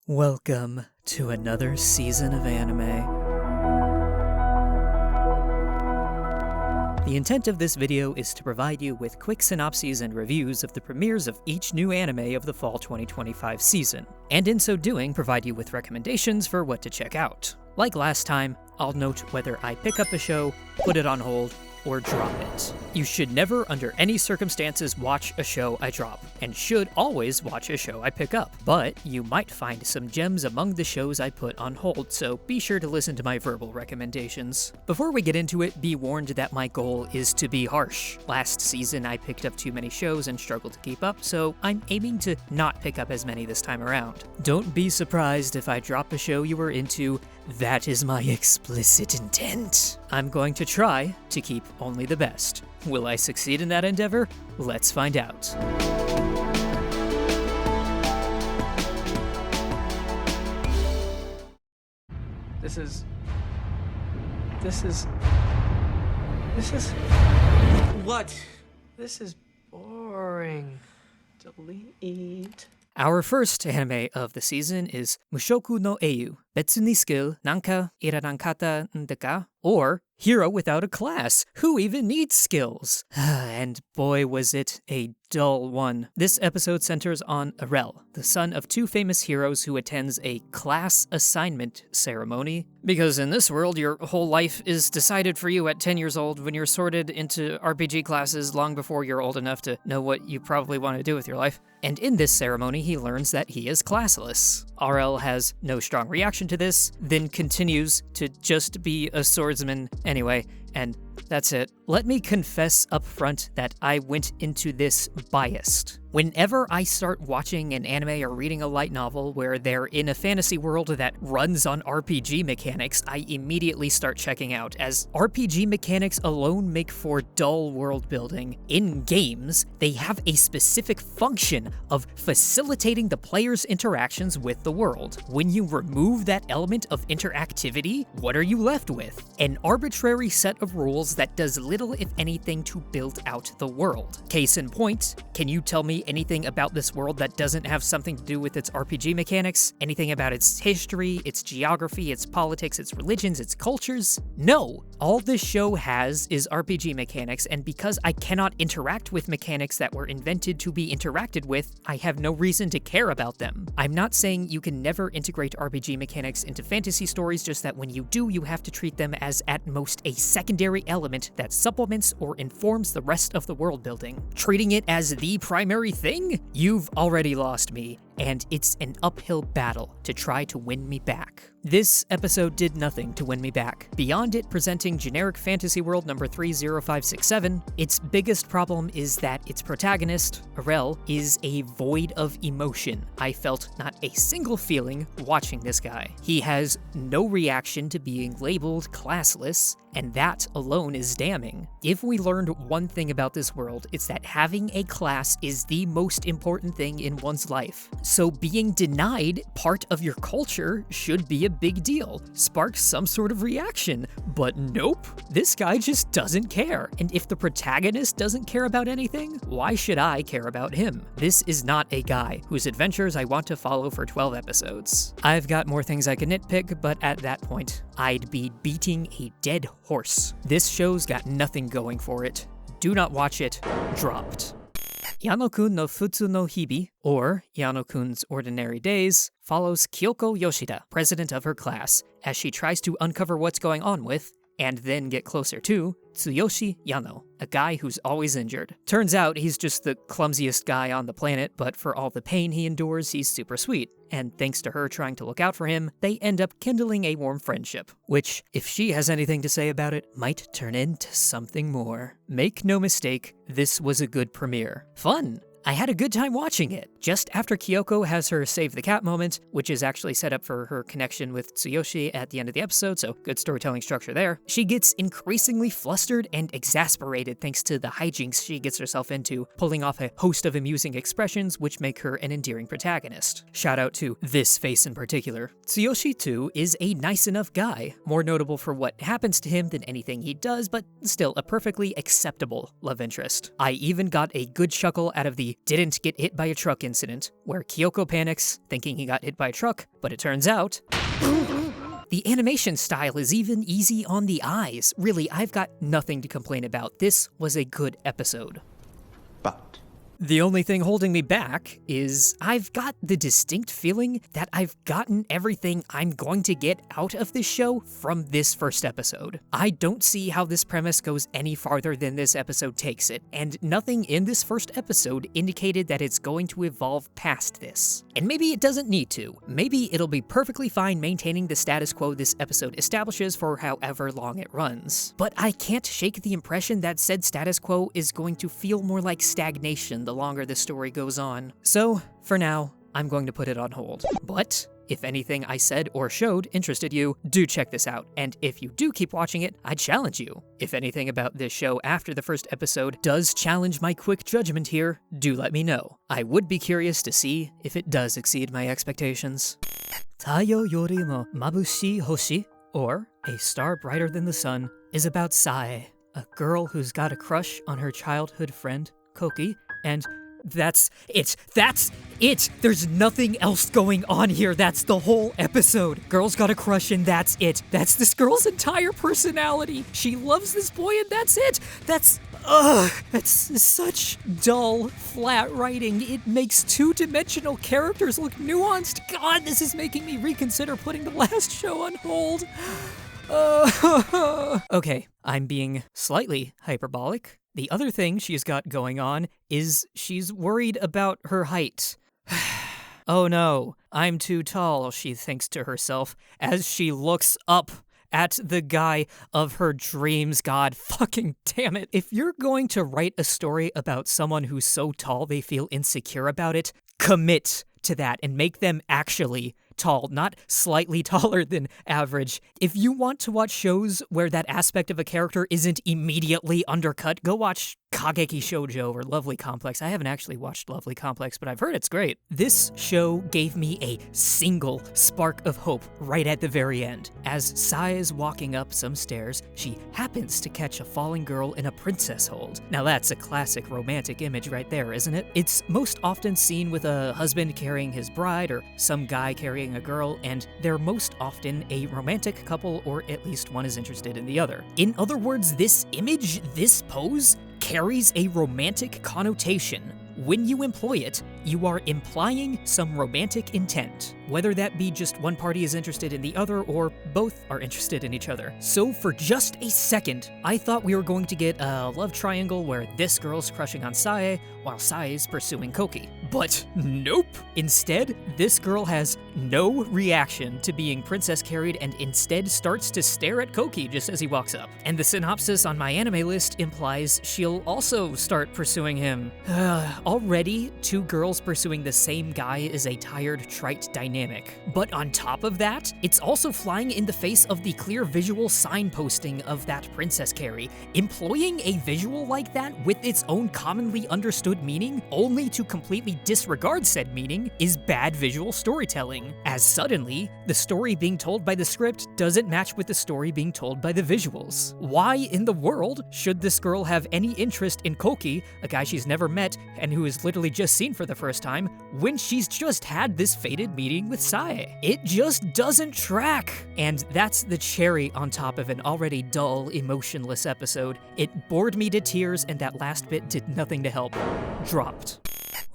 Welcome to another season of anime. The intent of this video is to provide you with quick synopses and reviews of the premieres of each new anime of the fall 2025 season, and in so doing provide you with recommendations for what to check out. Like last time, I'll note whether I pick up a show, put it on hold, or drop it. You should never, under any circumstances, watch a show I drop, and should always watch a show I pick up. But you might find some gems among the shows I put on hold, so be sure to listen to my verbal recommendations. Before we get into it, be warned that my goal is to be harsh. Last season I picked up too many shows and struggled to keep up, so I'm aiming to not pick up as many this time around. Don't be surprised if I drop a show you were into. That is my explicit intent. I'm going to try to keep only the best. Will I succeed in that endeavor? Let's find out. This is... What? This is boring. Delete. Our first anime of the season is Mushoku no Eiyu, Betsu ni skill nanka iranankata ndeka, or Hero Without a Class. Who even needs skills? And boy was it a dull one. This episode centers on Arel, the son of two famous heroes who attends a class assignment ceremony. Because in this world, your whole life is decided for you at 10 years old when you're sorted into RPG classes long before you're old enough to know what you probably want to do with your life. And in this ceremony, he learns that he is classless. Arel has no strong reaction to this, then continues to just be a swordsman anyway, and that's it. Let me confess up front that I went into this biased. Whenever I start watching an anime or reading a light novel where they're in a fantasy world that runs on RPG mechanics, I immediately start checking out, as RPG mechanics alone make for dull world building. In games, they have a specific function of facilitating the player's interactions with the world. When you remove that element of interactivity, what are you left with? An arbitrary set of rules that does little, if anything, to build out the world. Case in point, can you tell me anything about this world that doesn't have something to do with its RPG mechanics? Anything about its history, its geography, its politics, its religions, its cultures? No! All this show has is RPG mechanics, and because I cannot interact with mechanics that were invented to be interacted with, I have no reason to care about them. I'm not saying you can never integrate RPG mechanics into fantasy stories, just that when you do, you have to treat them as at most a secondary element that supplements or informs the rest of the world building. Treating it as the primary thing? You've already lost me, and it's an uphill battle to try to win me back. This episode did nothing to win me back. Beyond it presenting generic fantasy world number 30567, its biggest problem is that its protagonist, Arel, is a void of emotion. I felt not a single feeling watching this guy. He has no reaction to being labeled classless, and that alone is damning. If we learned one thing about this world, it's that having a class is the most important thing in one's life. So being denied part of your culture should be a big deal, spark some sort of reaction. But nope, this guy just doesn't care. And if the protagonist doesn't care about anything, why should I care about him? This is not a guy whose adventures I want to follow for 12 episodes. I've got more things I could nitpick, but at that point, I'd be beating a dead horse. This show's got nothing going for it. Do not watch it. Dropped. Yano-kun no Futsu no Hibi, or Yano-kun's Ordinary Days, follows Kyoko Yoshida, president of her class, as she tries to uncover what's going on with, and then get closer to, Tsuyoshi Yano, a guy who's always injured. Turns out he's just the clumsiest guy on the planet, but for all the pain he endures, he's super sweet. And thanks to her trying to look out for him, they end up kindling a warm friendship, which, if she has anything to say about it, might turn into something more. Make no mistake, this was a good premiere. Fun! I had a good time watching it. Just after Kyoko has her save the cat moment, which is actually set up for her connection with Tsuyoshi at the end of the episode, so good storytelling structure there, she gets increasingly flustered and exasperated thanks to the hijinks she gets herself into, pulling off a host of amusing expressions which make her an endearing protagonist. Shout out to this face in particular. Tsuyoshi, too, is a nice enough guy, more notable for what happens to him than anything he does, but still a perfectly acceptable love interest. I even got a good chuckle out of the Hiroshi didn't get hit by a truck incident, where Kyoko panics, thinking he got hit by a truck, but it turns out... The animation style is even easy on the eyes. Really, I've got nothing to complain about. This was a good episode. But The only thing holding me back is I've got the distinct feeling that I've gotten everything I'm going to get out of this show from this first episode. I don't see how this premise goes any farther than this episode takes it, and nothing in this first episode indicated that it's going to evolve past this. And maybe it doesn't need to. Maybe it'll be perfectly fine maintaining the status quo this episode establishes for however long it runs. But I can't shake the impression that said status quo is going to feel more like stagnation the longer the story goes on. So, for now, I'm going to put it on hold. But if anything I said or showed interested you, do check this out. And if you do keep watching it, I challenge you. If anything about this show after the first episode does challenge my quick judgment here, do let me know. I would be curious to see if it does exceed my expectations. Taiyo yori mo mabushii hoshi, or A Star Brighter Than the Sun, is about Sae, a girl who's got a crush on her childhood friend, Koki, and that's it. That's it. There's nothing else going on here. That's the whole episode. Girl's got a crush and that's it. That's this girl's entire personality. She loves this boy and that's it. That's such dull, flat writing. It makes two-dimensional characters look nuanced. God, this is making me reconsider putting the last show on hold. Okay, I'm being slightly hyperbolic. The other thing she's got going on is she's worried about her height. Oh no, I'm too tall, she thinks to herself as she looks up at the guy of her dreams. God fucking damn it. If you're going to write a story about someone who's so tall they feel insecure about it, commit to that and make them actually tall, not slightly taller than average. If you want to watch shows where that aspect of a character isn't immediately undercut, go watch Kageki Shoujo or Lovely Complex. I haven't actually watched Lovely Complex, but I've heard it's great. This show gave me a single spark of hope right at the very end. As Sae is walking up some stairs, she happens to catch a falling girl in a princess hold. Now that's a classic romantic image right there, isn't it? It's most often seen with a husband carrying his bride or some guy carrying a girl, and they're most often a romantic couple, or at least one is interested in the other. In other words, this image, this pose, carries a romantic connotation. When you employ it, you are implying some romantic intent, whether that be just one party is interested in the other or both are interested in each other. So for just a second, I thought we were going to get a love triangle where this girl's crushing on Sae while Sae is pursuing Koki. But nope! Instead, this girl has no reaction to being princess carried and instead starts to stare at Koki just as he walks up. And the synopsis on my anime list implies she'll also start pursuing him. Already, two girls pursuing the same guy is a tired, trite dynamic. But on top of that, it's also flying in the face of the clear visual signposting of that princess carry. Employing a visual like that with its own commonly understood meaning, only to completely disregard said meaning, is bad visual storytelling. As suddenly, the story being told by the script doesn't match with the story being told by the visuals. Why in the world should this girl have any interest in Koki, a guy she's never met and who is literally just seen for the first time, when she's just had this fated meeting with Sae? It just doesn't track. And that's the cherry on top of an already dull, emotionless episode. It bored me to tears, and that last bit did nothing to help. Dropped.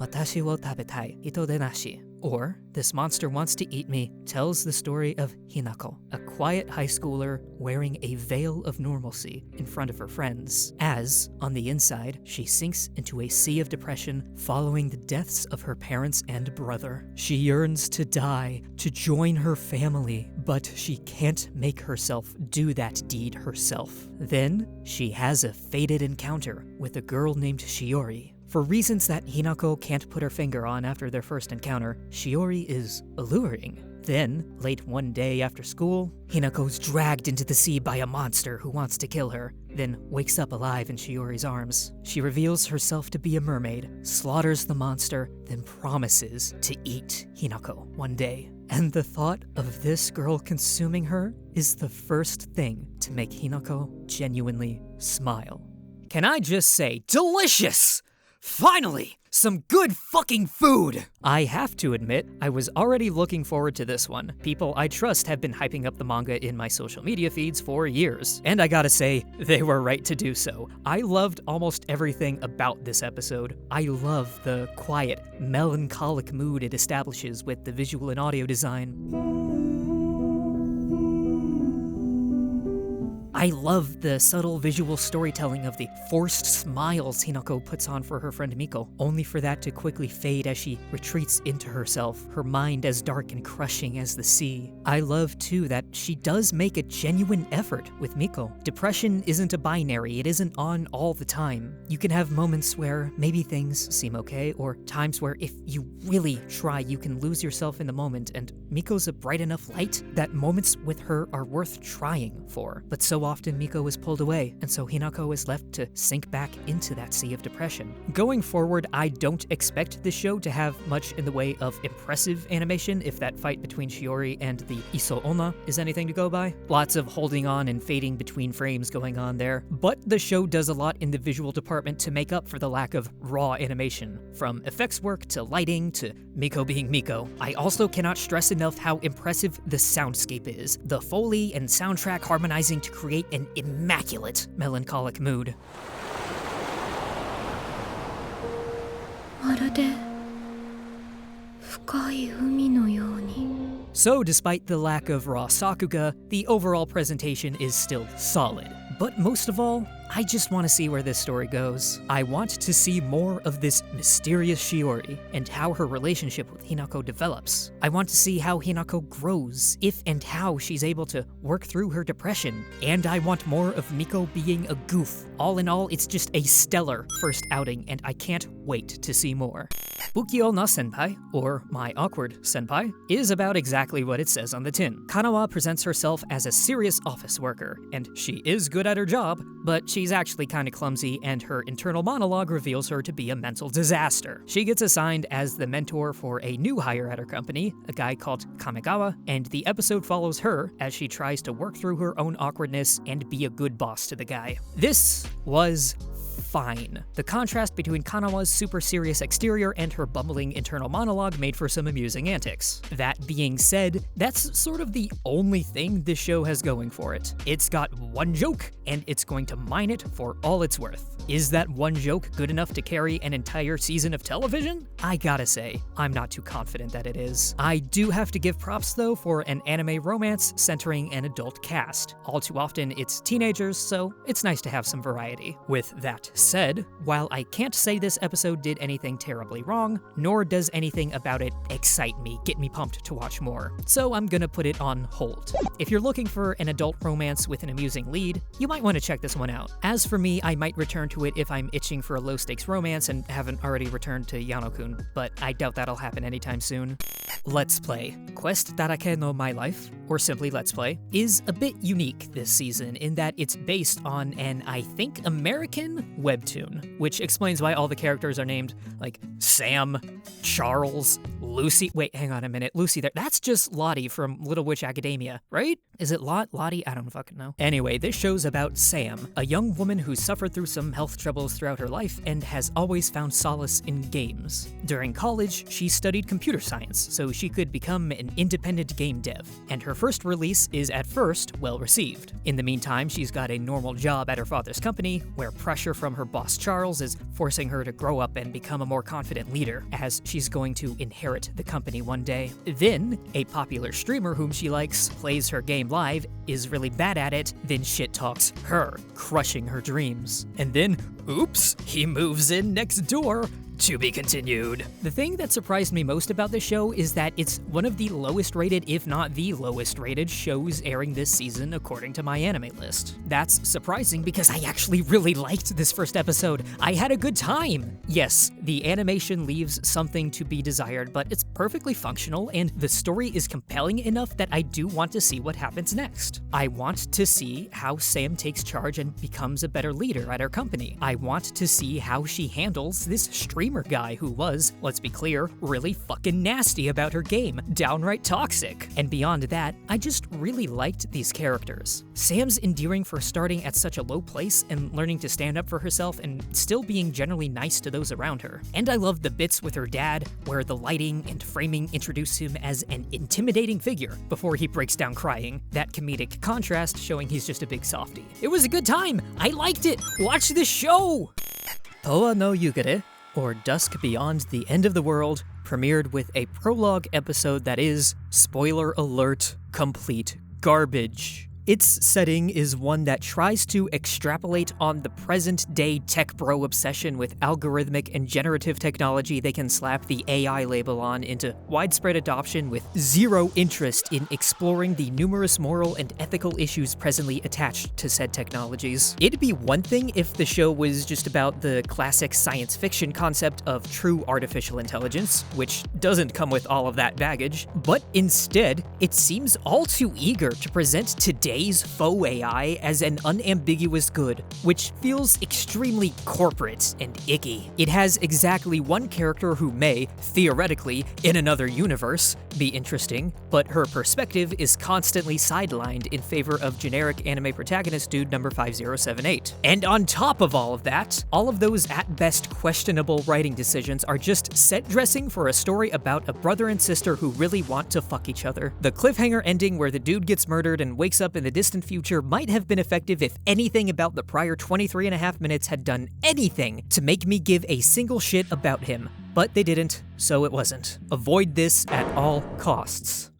Watashi wo tabetai, hito de nashi, or This Monster Wants to Eat Me, tells the story of Hinako, a quiet high schooler wearing a veil of normalcy in front of her friends, as, on the inside, she sinks into a sea of depression following the deaths of her parents and brother. She yearns to die, to join her family, but she can't make herself do that deed herself. Then, she has a fated encounter with a girl named Shiori. For reasons that Hinako can't put her finger on after their first encounter, Shiori is alluring. Then, late one day after school, Hinako's dragged into the sea by a monster who wants to kill her, then wakes up alive in Shiori's arms. She reveals herself to be a mermaid, slaughters the monster, then promises to eat Hinako one day. And the thought of this girl consuming her is the first thing to make Hinako genuinely smile. Can I just say, delicious! Finally! Some good fucking food! I have to admit, I was already looking forward to this one. People I trust have been hyping up the manga in my social media feeds for years. And I gotta say, they were right to do so. I loved almost everything about this episode. I love the quiet, melancholic mood it establishes with the visual and audio design. I love the subtle visual storytelling of the forced smiles Hinako puts on for her friend Miko, only for that to quickly fade as she retreats into herself, her mind as dark and crushing as the sea. I love, too, that she does make a genuine effort with Miko. Depression isn't a binary, it isn't on all the time. You can have moments where maybe things seem okay, or times where if you really try, you can lose yourself in the moment, and Miko's a bright enough light that moments with her are worth trying for. But so often Miko is pulled away, and so Hinako is left to sink back into that sea of depression. Going forward, I don't expect this show to have much in the way of impressive animation if that fight between Shiori and the Iso-onna is anything to go by. Lots of holding on and fading between frames going on there, but the show does a lot in the visual department to make up for the lack of raw animation. From effects work to lighting to Miko being Miko. I also cannot stress enough how impressive the soundscape is. The Foley and soundtrack harmonizing to create an immaculate melancholic mood. So despite the lack of raw sakuga, the overall presentation is still solid. But most of all, I just want to see where this story goes. I want to see more of this mysterious Shiori and how her relationship with Hinako develops. I want to see how Hinako grows, if and how she's able to work through her depression. And I want more of Miko being a goof. All in all, it's just a stellar first outing, and I can't wait to see more. Bukyo no Senpai, or My Awkward Senpai, is about exactly what it says on the tin. Kanawa presents herself as a serious office worker, and she is good at her job, but she's actually kinda clumsy, and her internal monologue reveals her to be a mental disaster. She gets assigned as the mentor for a new hire at her company, a guy called Kamegawa, and the episode follows her as she tries to work through her own awkwardness and be a good boss to the guy. This was fine. The contrast between Kanawa's super serious exterior and her bumbling internal monologue made for some amusing antics. That being said, that's sort of the only thing this show has going for it. It's got one joke, and it's going to mine it for all it's worth. Is that one joke good enough to carry an entire season of television? I gotta say, I'm not too confident that it is. I do have to give props though for an anime romance centering an adult cast. All too often it's teenagers, so it's nice to have some variety. With that said, while I can't say this episode did anything terribly wrong, nor does anything about it excite me, get me pumped to watch more, so I'm gonna put it on hold. If you're looking for an adult romance with an amusing lead, you might want to check this one out. As for me, I might return to it if I'm itching for a low-stakes romance and haven't already returned to Yano-kun, but I doubt that'll happen anytime soon. Let's Play. Quest Darake no My Life, or simply Let's Play, is a bit unique this season in that it's based on an, I think, American webtoon, which explains why all the characters are named, like, Sam, Charles, Lucy. Wait, hang on a minute. Lucy there. That's just Lottie from Little Witch Academia, right? Is it Lottie? I don't fucking know. Anyway, this show's about Sam, a young woman who's suffered through some health troubles throughout her life and has always found solace in games. During college, she studied computer science so she could become an independent game dev, and her first release is at first well received. In the meantime, she's got a normal job at her father's company, where pressure from her boss Charles is forcing her to grow up and become a more confident leader, as she's going to inherit the company one day. Then, a popular streamer whom she likes plays her game live, is really bad at it, then shit talks her, crushing her dreams. And then, oops, he moves in next door. To be continued. The thing that surprised me most about the show is that it's one of the lowest rated, if not the lowest rated, shows airing this season according to my anime list. That's surprising because I actually really liked this first episode. I had a good time. Yes, the animation leaves something to be desired, but it's perfectly functional, and the story is compelling enough that I do want to see what happens next. I want to see how Sam takes charge and becomes a better leader at her company. I want to see how she handles this streamer guy who was, let's be clear, really fucking nasty about her game, downright toxic. And beyond that, I just really liked these characters. Sam's endearing for starting at such a low place and learning to stand up for herself and still being generally nice to those around her. And I love the bits with her dad, where the lighting and framing introduce him as an intimidating figure before he breaks down crying, that comedic contrast showing he's just a big softie. It was a good time! I liked it! Watch this show! Towa no Yugare, or Dusk Beyond the End of the World, premiered with a prologue episode that is, spoiler alert, complete garbage. Its setting is one that tries to extrapolate on the present-day tech bro obsession with algorithmic and generative technology they can slap the AI label on into widespread adoption with zero interest in exploring the numerous moral and ethical issues presently attached to said technologies. It'd be one thing if the show was just about the classic science fiction concept of true artificial intelligence, which doesn't come with all of that baggage, but instead, it seems all too eager to present today's faux AI as an unambiguous good, which feels extremely corporate and icky. It has exactly one character who may, theoretically, in another universe, be interesting, but her perspective is constantly sidelined in favor of generic anime protagonist dude number 5078. And on top of all of that, all of those at best questionable writing decisions are just set dressing for a story about a brother and sister who really want to fuck each other. The cliffhanger ending where the dude gets murdered and wakes up in the distant future might have been effective if anything about the prior 23.5 minutes had done anything to make me give a single shit about him. But they didn't, so it wasn't. Avoid this at all costs.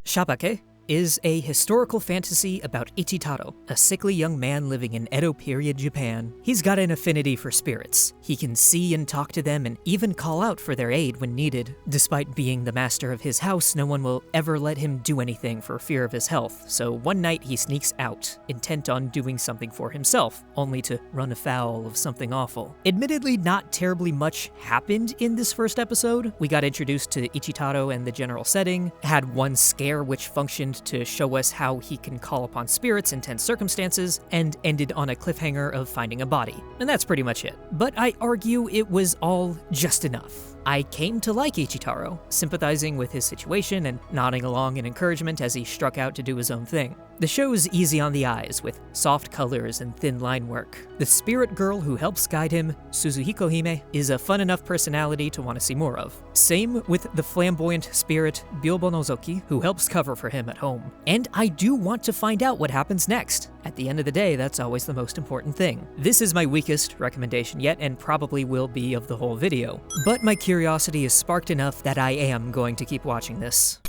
Shabake is a historical fantasy about Ichitaro, a sickly young man living in Edo period Japan. He's got an affinity for spirits. He can see and talk to them and even call out for their aid when needed. Despite being the master of his house, no one will ever let him do anything for fear of his health, so one night he sneaks out, intent on doing something for himself, only to run afoul of something awful. Admittedly, not terribly much happened in this first episode. We got introduced to Ichitaro and the general setting, had one scare which functioned to show us how he can call upon spirits in tense circumstances, and ended on a cliffhanger of finding a body. And that's pretty much it. But I argue it was all just enough. I came to like Ichitaro, sympathizing with his situation and nodding along in encouragement as he struck out to do his own thing. The show's easy on the eyes, with soft colors and thin line work. The spirit girl who helps guide him, Suzuhiko Hime, is a fun enough personality to want to see more of. Same with the flamboyant spirit Byobo Nozoki, who helps cover for him at home. And I do want to find out what happens next. At the end of the day, that's always the most important thing. This is my weakest recommendation yet, and probably will be of the whole video. But my curiosity is sparked enough that I am going to keep watching this.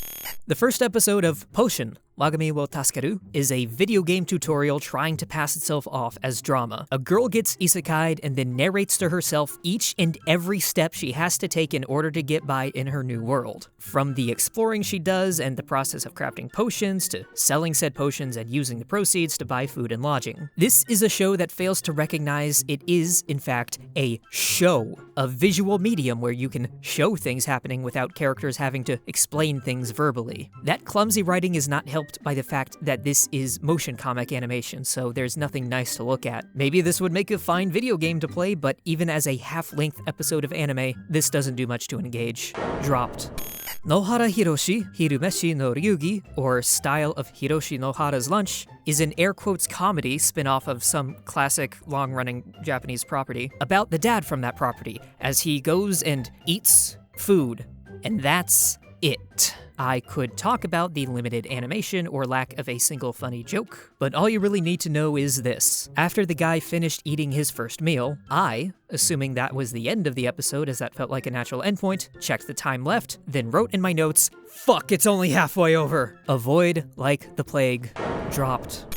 The first episode of Potion, Wagami wo Taskaru, is a video game tutorial trying to pass itself off as drama. A girl gets isekai'd and then narrates to herself each and every step she has to take in order to get by in her new world. From the exploring she does and the process of crafting potions, to selling said potions and using the proceeds to buy food and lodging. This is a show that fails to recognize it is, in fact, a show, a visual medium where you can show things happening without characters having to explain things verbally. That clumsy writing is not helped by the fact that this is motion comic animation, so there's nothing nice to look at. Maybe this would make a fine video game to play, but even as a half-length episode of anime, this doesn't do much to engage. Dropped. Nohara Hiroshi, Hirumeshi no Ryugi, or Style of Hiroshi Nohara's Lunch, is an air quotes comedy spin-off of some classic long-running Japanese property about the dad from that property, as he goes and eats food. And that's it. I could talk about the limited animation or lack of a single funny joke, but all you really need to know is this. After the guy finished eating his first meal, I, assuming that was the end of the episode as that felt like a natural endpoint, checked the time left, then wrote in my notes, "Fuck, it's only halfway over." Avoid like the plague. Dropped.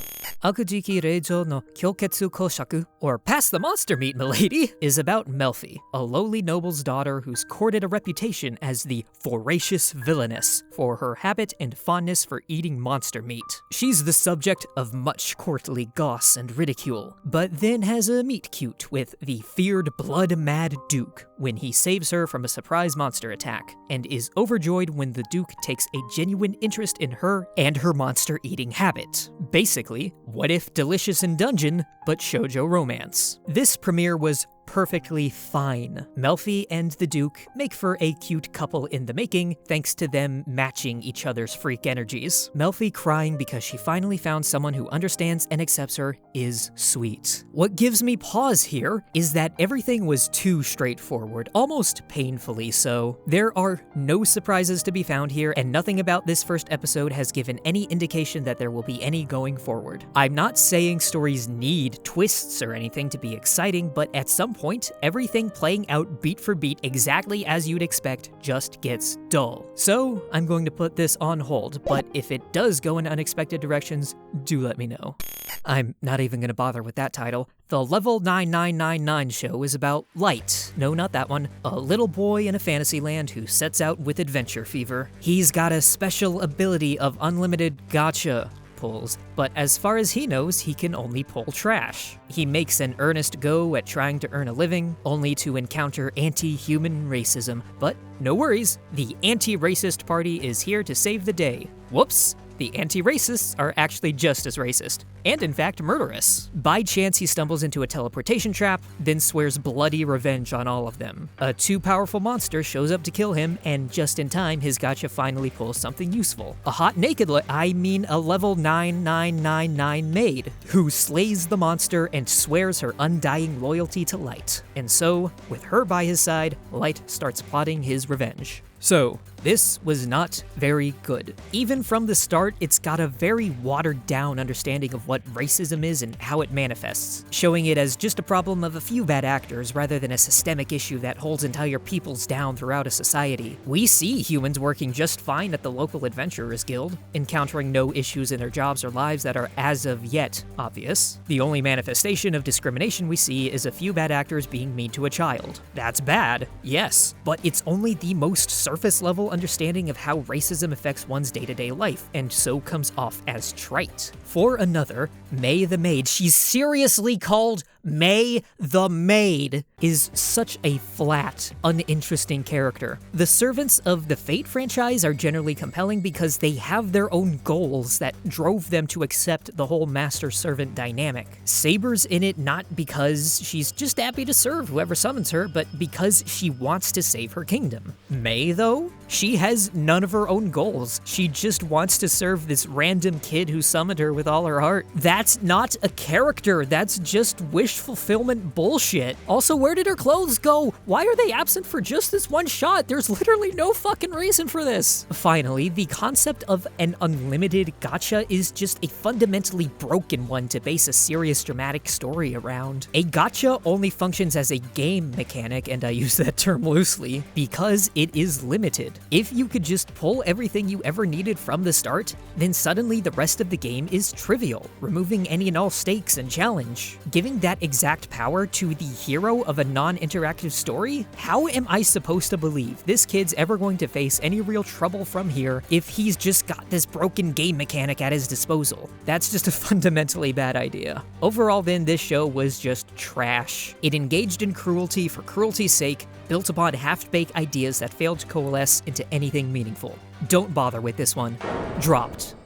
Akujiki Reijo no Kyoketsu Koshaku, or Pass the Monster Meat, Milady, is about Melfi, a lowly noble's daughter who's courted a reputation as the voracious villainess for her habit and fondness for eating monster meat. She's the subject of much courtly goss and ridicule, but then has a meet-cute with the feared blood-mad Duke when he saves her from a surprise monster attack, and is overjoyed when the Duke takes a genuine interest in her and her monster-eating habit. Basically, what if Delicious in Dungeon, but shoujo romance? This premiere was perfectly fine. Melfi and the Duke make for a cute couple in the making, thanks to them matching each other's freak energies. Melfi crying because she finally found someone who understands and accepts her is sweet. What gives me pause here is that everything was too straightforward, almost painfully so. There are no surprises to be found here, and nothing about this first episode has given any indication that there will be any going forward. I'm not saying stories need twists or anything to be exciting, but at some point, everything playing out beat for beat exactly as you'd expect just gets dull. So I'm going to put this on hold, but if it does go in unexpected directions, do let me know. I'm not even gonna bother with that title. The Level 9999 show is about Light. No, not that one. A little boy in a fantasy land who sets out with adventure fever. He's got a special ability of unlimited gacha pulls, but as far as he knows, he can only pull trash. He makes an earnest go at trying to earn a living, only to encounter anti-human racism. But no worries, the anti-racist party is here to save the day. Whoops! The anti-racists are actually just as racist, and in fact murderous. By chance, he stumbles into a teleportation trap, then swears bloody revenge on all of them. A too powerful monster shows up to kill him, and just in time, his gacha finally pulls something useful. A hot naked a level 9999 maid, who slays the monster and swears her undying loyalty to Light. And so, with her by his side, Light starts plotting his revenge. So, this was not very good. Even from the start, it's got a very watered-down understanding of what racism is and how it manifests, showing it as just a problem of a few bad actors rather than a systemic issue that holds entire peoples down throughout a society. We see humans working just fine at the local adventurers guild, encountering no issues in their jobs or lives that are as of yet obvious. The only manifestation of discrimination we see is a few bad actors being mean to a child. That's bad, yes, but it's only the most surface-level understanding of how racism affects one's day-to-day life, and so comes off as trite. For another, May the Maid, she's seriously called May the Maid, is such a flat, uninteresting character. The servants of the Fate franchise are generally compelling because they have their own goals that drove them to accept the whole master-servant dynamic. Saber's in it not because she's just happy to serve whoever summons her, but because she wants to save her kingdom. May, though, she has none of her own goals. She just wants to serve this random kid who summoned her with all her heart. That's not a character, that's just wish fulfillment bullshit. Also, where did her clothes go? Why are they absent for just this one shot? There's literally no fucking reason for this. Finally, the concept of an unlimited gacha is just a fundamentally broken one to base a serious dramatic story around. A gacha only functions as a game mechanic, and I use that term loosely, because it is limited. If you could just pull everything you ever needed from the start, then suddenly the rest of the game is trivial, removing any and all stakes and challenge. Giving that exact power to the hero of a non-interactive story? How am I supposed to believe this kid's ever going to face any real trouble from here if he's just got this broken game mechanic at his disposal? That's just a fundamentally bad idea. Overall then, this show was just trash. It engaged in cruelty for cruelty's sake, built upon half-baked ideas that failed to coalesce into anything meaningful. Don't bother with this one. Dropped.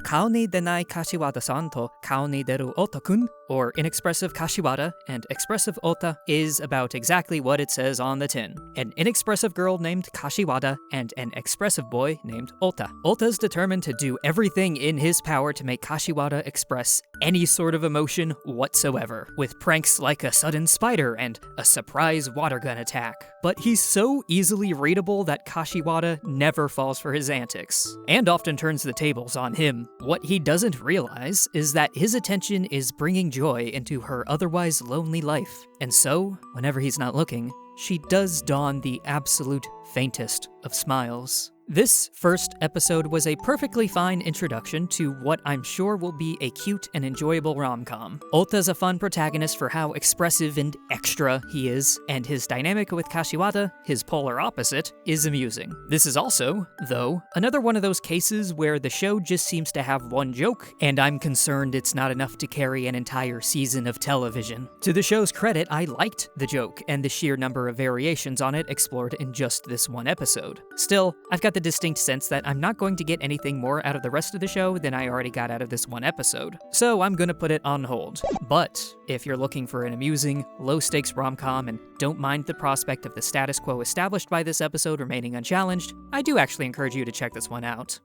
Kao ni denai Kashiwada-san to Kao ni deru Oota-kun, or Inexpressive Kashiwada and Expressive Oota, is about exactly what it says on the tin. An inexpressive girl named Kashiwada and an expressive boy named Oota. Ota's determined to do everything in his power to make Kashiwada express any sort of emotion whatsoever, with pranks like a sudden spider and a surprise water gun attack. But he's so easily readable that Kashiwada never falls for his antics, and often turns the tables on him. What he doesn't realize is that his attention is bringing joy into her otherwise lonely life, and so, whenever he's not looking, she does don the absolute faintest of smiles. This first episode was a perfectly fine introduction to what I'm sure will be a cute and enjoyable rom-com. Oota's a fun protagonist for how expressive and extra he is, and his dynamic with Kashiwada, his polar opposite, is amusing. This is also, though, another one of those cases where the show just seems to have one joke, and I'm concerned it's not enough to carry an entire season of television. To the show's credit, I liked the joke, and the sheer number of variations on it explored in just this one episode. Still, I've got the distinct sense that I'm not going to get anything more out of the rest of the show than I already got out of this one episode, so I'm gonna put it on hold. But if you're looking for an amusing, low-stakes rom-com and don't mind the prospect of the status quo established by this episode remaining unchallenged, I do actually encourage you to check this one out.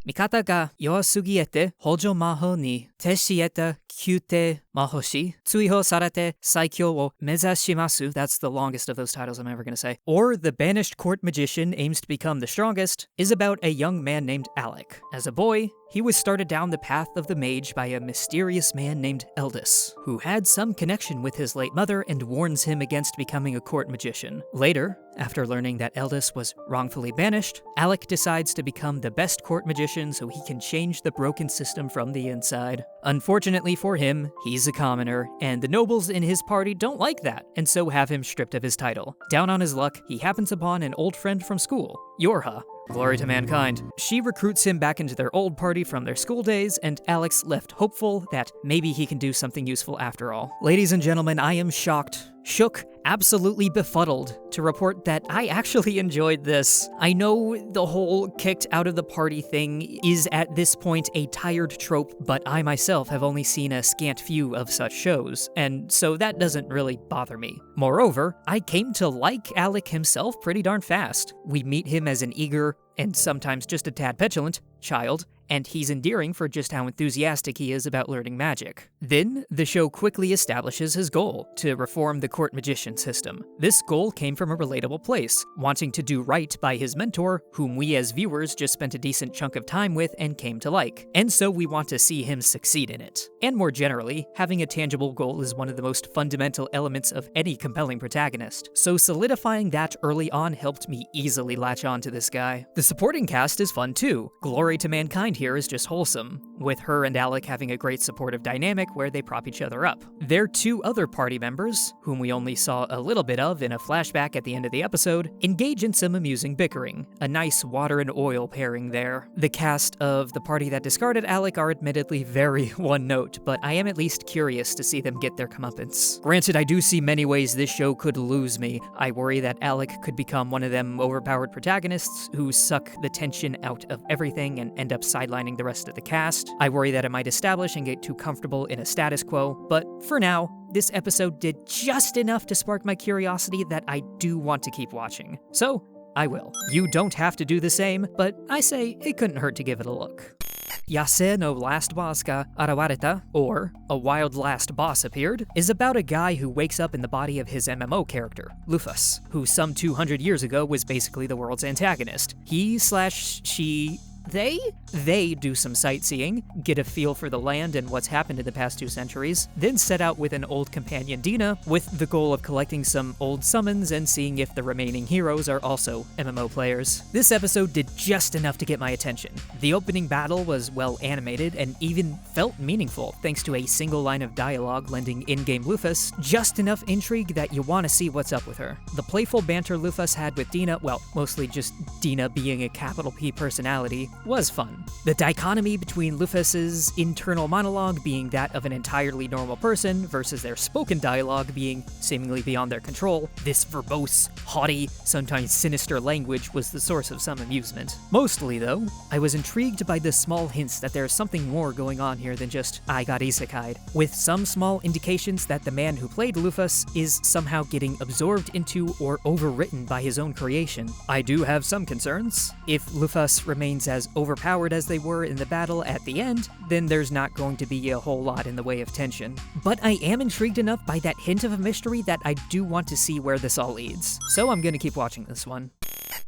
Mikata ga yoasugiete hojo maho ni teshieta kyute mahoshi tsuiho sarete saikyo wo mezashimasu. That's the longest of those titles I'm ever going to say. Or The Banished Court Magician Aims to Become the Strongest is about a young man named Alec. As a boy, he was started down the path of the mage by a mysterious man named Eldis, who had some connection with his late mother and warns him against becoming a court magician. Later, after learning that Eldis was wrongfully banished, Alec decides to become the best court magician so he can change the broken system from the inside. Unfortunately for him, he's a commoner, and the nobles in his party don't like that, and so have him stripped of his title. Down on his luck, he happens upon an old friend from school, Yorha. Glory to mankind. She recruits him back into their old party from their school days, and Alex left hopeful that maybe he can do something useful after all. Ladies and gentlemen, I am shook, absolutely befuddled to report that I actually enjoyed this. I know the whole kicked out of the party thing is at this point a tired trope, but I myself have only seen a scant few of such shows, and so that doesn't really bother me. Moreover, I came to like Alec himself pretty darn fast. We meet him as an eager, and sometimes just a tad petulant, child, and he's endearing for just how enthusiastic he is about learning magic. Then, the show quickly establishes his goal, to reform the court magician system. This goal came from a relatable place, wanting to do right by his mentor, whom we as viewers just spent a decent chunk of time with and came to like, and so we want to see him succeed in it. And more generally, having a tangible goal is one of the most fundamental elements of any compelling protagonist, so solidifying that early on helped me easily latch on to this guy. The supporting cast is fun too. Glory to mankind here is just wholesome, with her and Alec having a great supportive dynamic where they prop each other up. Their two other party members, whom we only saw a little bit of in a flashback at the end of the episode, engage in some amusing bickering, a nice water and oil pairing there. The cast of the party that discarded Alec are admittedly very one-note, but I am at least curious to see them get their comeuppance. Granted, I do see many ways this show could lose me. I worry that Alec could become one of them overpowered protagonists who suck the tension out of everything and end up sidelining the rest of the cast. I worry that it might establish and get too comfortable in a status quo, but for now, this episode did just enough to spark my curiosity that I do want to keep watching. So, I will. You don't have to do the same, but I say it couldn't hurt to give it a look. Yase no Last Boss ga Arawareta, or A Wild Last Boss Appeared, is about a guy who wakes up in the body of his MMO character, Lufus, who some 200 years ago was basically the world's antagonist. They do some sightseeing, get a feel for the land and what's happened in the past 2 centuries, then set out with an old companion Dina with the goal of collecting some old summons and seeing if the remaining heroes are also MMO players. This episode did just enough to get my attention. The opening battle was well animated and even felt meaningful thanks to a single line of dialogue lending in-game Lufus just enough intrigue that you want to see what's up with her. The playful banter Lufus had with Dina, well, mostly just Dina being a capital P personality, was fun. The dichotomy between Lufus's internal monologue being that of an entirely normal person versus their spoken dialogue being seemingly beyond their control, this verbose, haughty, sometimes sinister language was the source of some amusement. Mostly, though, I was intrigued by the small hints that there's something more going on here than just, I got isekai'd, with some small indications that the man who played Lufus is somehow getting absorbed into or overwritten by his own creation. I do have some concerns. If Lufus remains as overpowered as they were in the battle at the end, then there's not going to be a whole lot in the way of tension. But I am intrigued enough by that hint of a mystery that I do want to see where this all leads. So I'm gonna keep watching this one.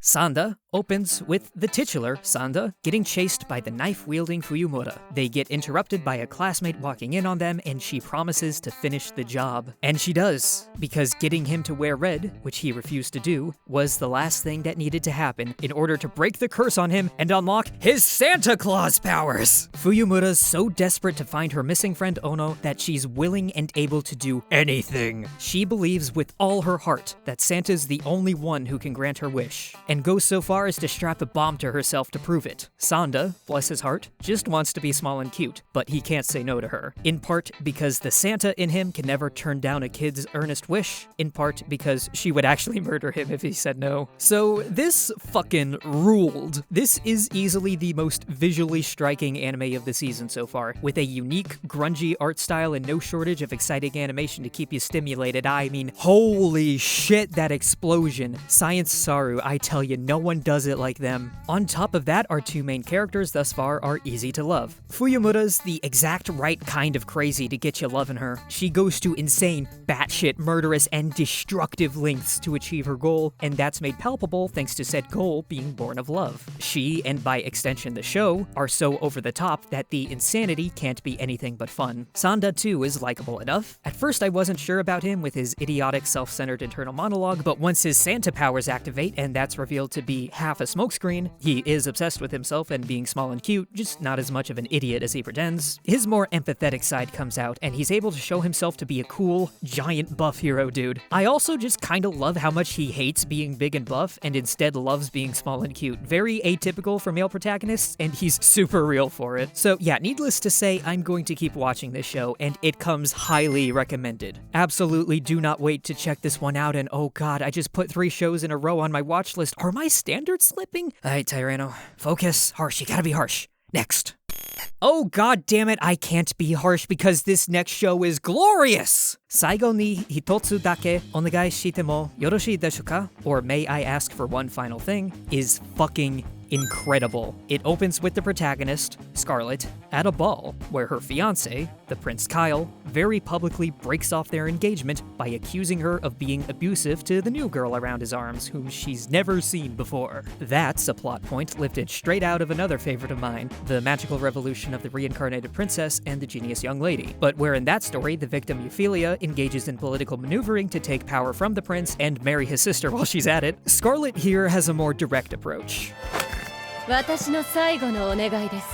Sanda opens with the titular Sanda getting chased by the knife-wielding Fuyumura. They get interrupted by a classmate walking in on them, and she promises to finish the job. And she does, because getting him to wear red, which he refused to do, was the last thing that needed to happen in order to break the curse on him and unlock his Santa Claus powers. Fuyumura's so desperate to find her missing friend Ono that she's willing and able to do anything. She believes with all her heart that Santa's the only one who can grant her wish, and goes so far as to strap a bomb to herself to prove it. Sanda, bless his heart, just wants to be small and cute, but he can't say no to her. In part because the Santa in him can never turn down a kid's earnest wish, in part because she would actually murder him if he said no. So this fucking ruled. This is easily the most visually striking anime of the season so far, with a unique, grungy art style and no shortage of exciting animation to keep you stimulated. I mean, holy shit, that explosion. Science Saru, I tell you, no one does it like them. On top of that, our two main characters thus far are easy to love. Fuyumura's the exact right kind of crazy to get you loving her. She goes to insane, batshit, murderous, and destructive lengths to achieve her goal, and that's made palpable thanks to said goal being born of love. She, and by extension the show, are so over the top that the insanity can't be anything but fun. Sanda too is likable enough. At first I wasn't sure about him with his idiotic, self-centered internal monologue, but once his Santa powers activate and that's revealed to be half a smokescreen, he is obsessed with himself and being small and cute, just not as much of an idiot as he pretends. His more empathetic side comes out, and he's able to show himself to be a cool, giant buff hero dude. I also just kinda love how much he hates being big and buff, and instead loves being small and cute. Very atypical for male protagonists, and he's super real for it. So yeah, needless to say, I'm going to keep watching this show, and it comes highly recommended. Absolutely do not wait to check this one out, and oh god, I just put 3 shows in a row on my watch list. Are my standards slipping? Alright, Tyranno. Focus. Harsh. You gotta be harsh. Next. Oh god damn it, I can't be harsh because this next show is glorious! Saigo ni hitotsu dake onegai shite mo yoroshii deshu ka? Or may I ask for one final thing? Is fucking incredible. It opens with the protagonist, Scarlet, at a ball where her fiancé, the Prince Kyle, very publicly breaks off their engagement by accusing her of being abusive to the new girl around his arms, whom she's never seen before. That's a plot point lifted straight out of another favorite of mine, the magical revolution of the reincarnated princess and the genius young lady. But where in that story, the victim Euphelia engages in political maneuvering to take power from the prince and marry his sister while she's at it, Scarlet here has a more direct approach. 私の最後のお願いです。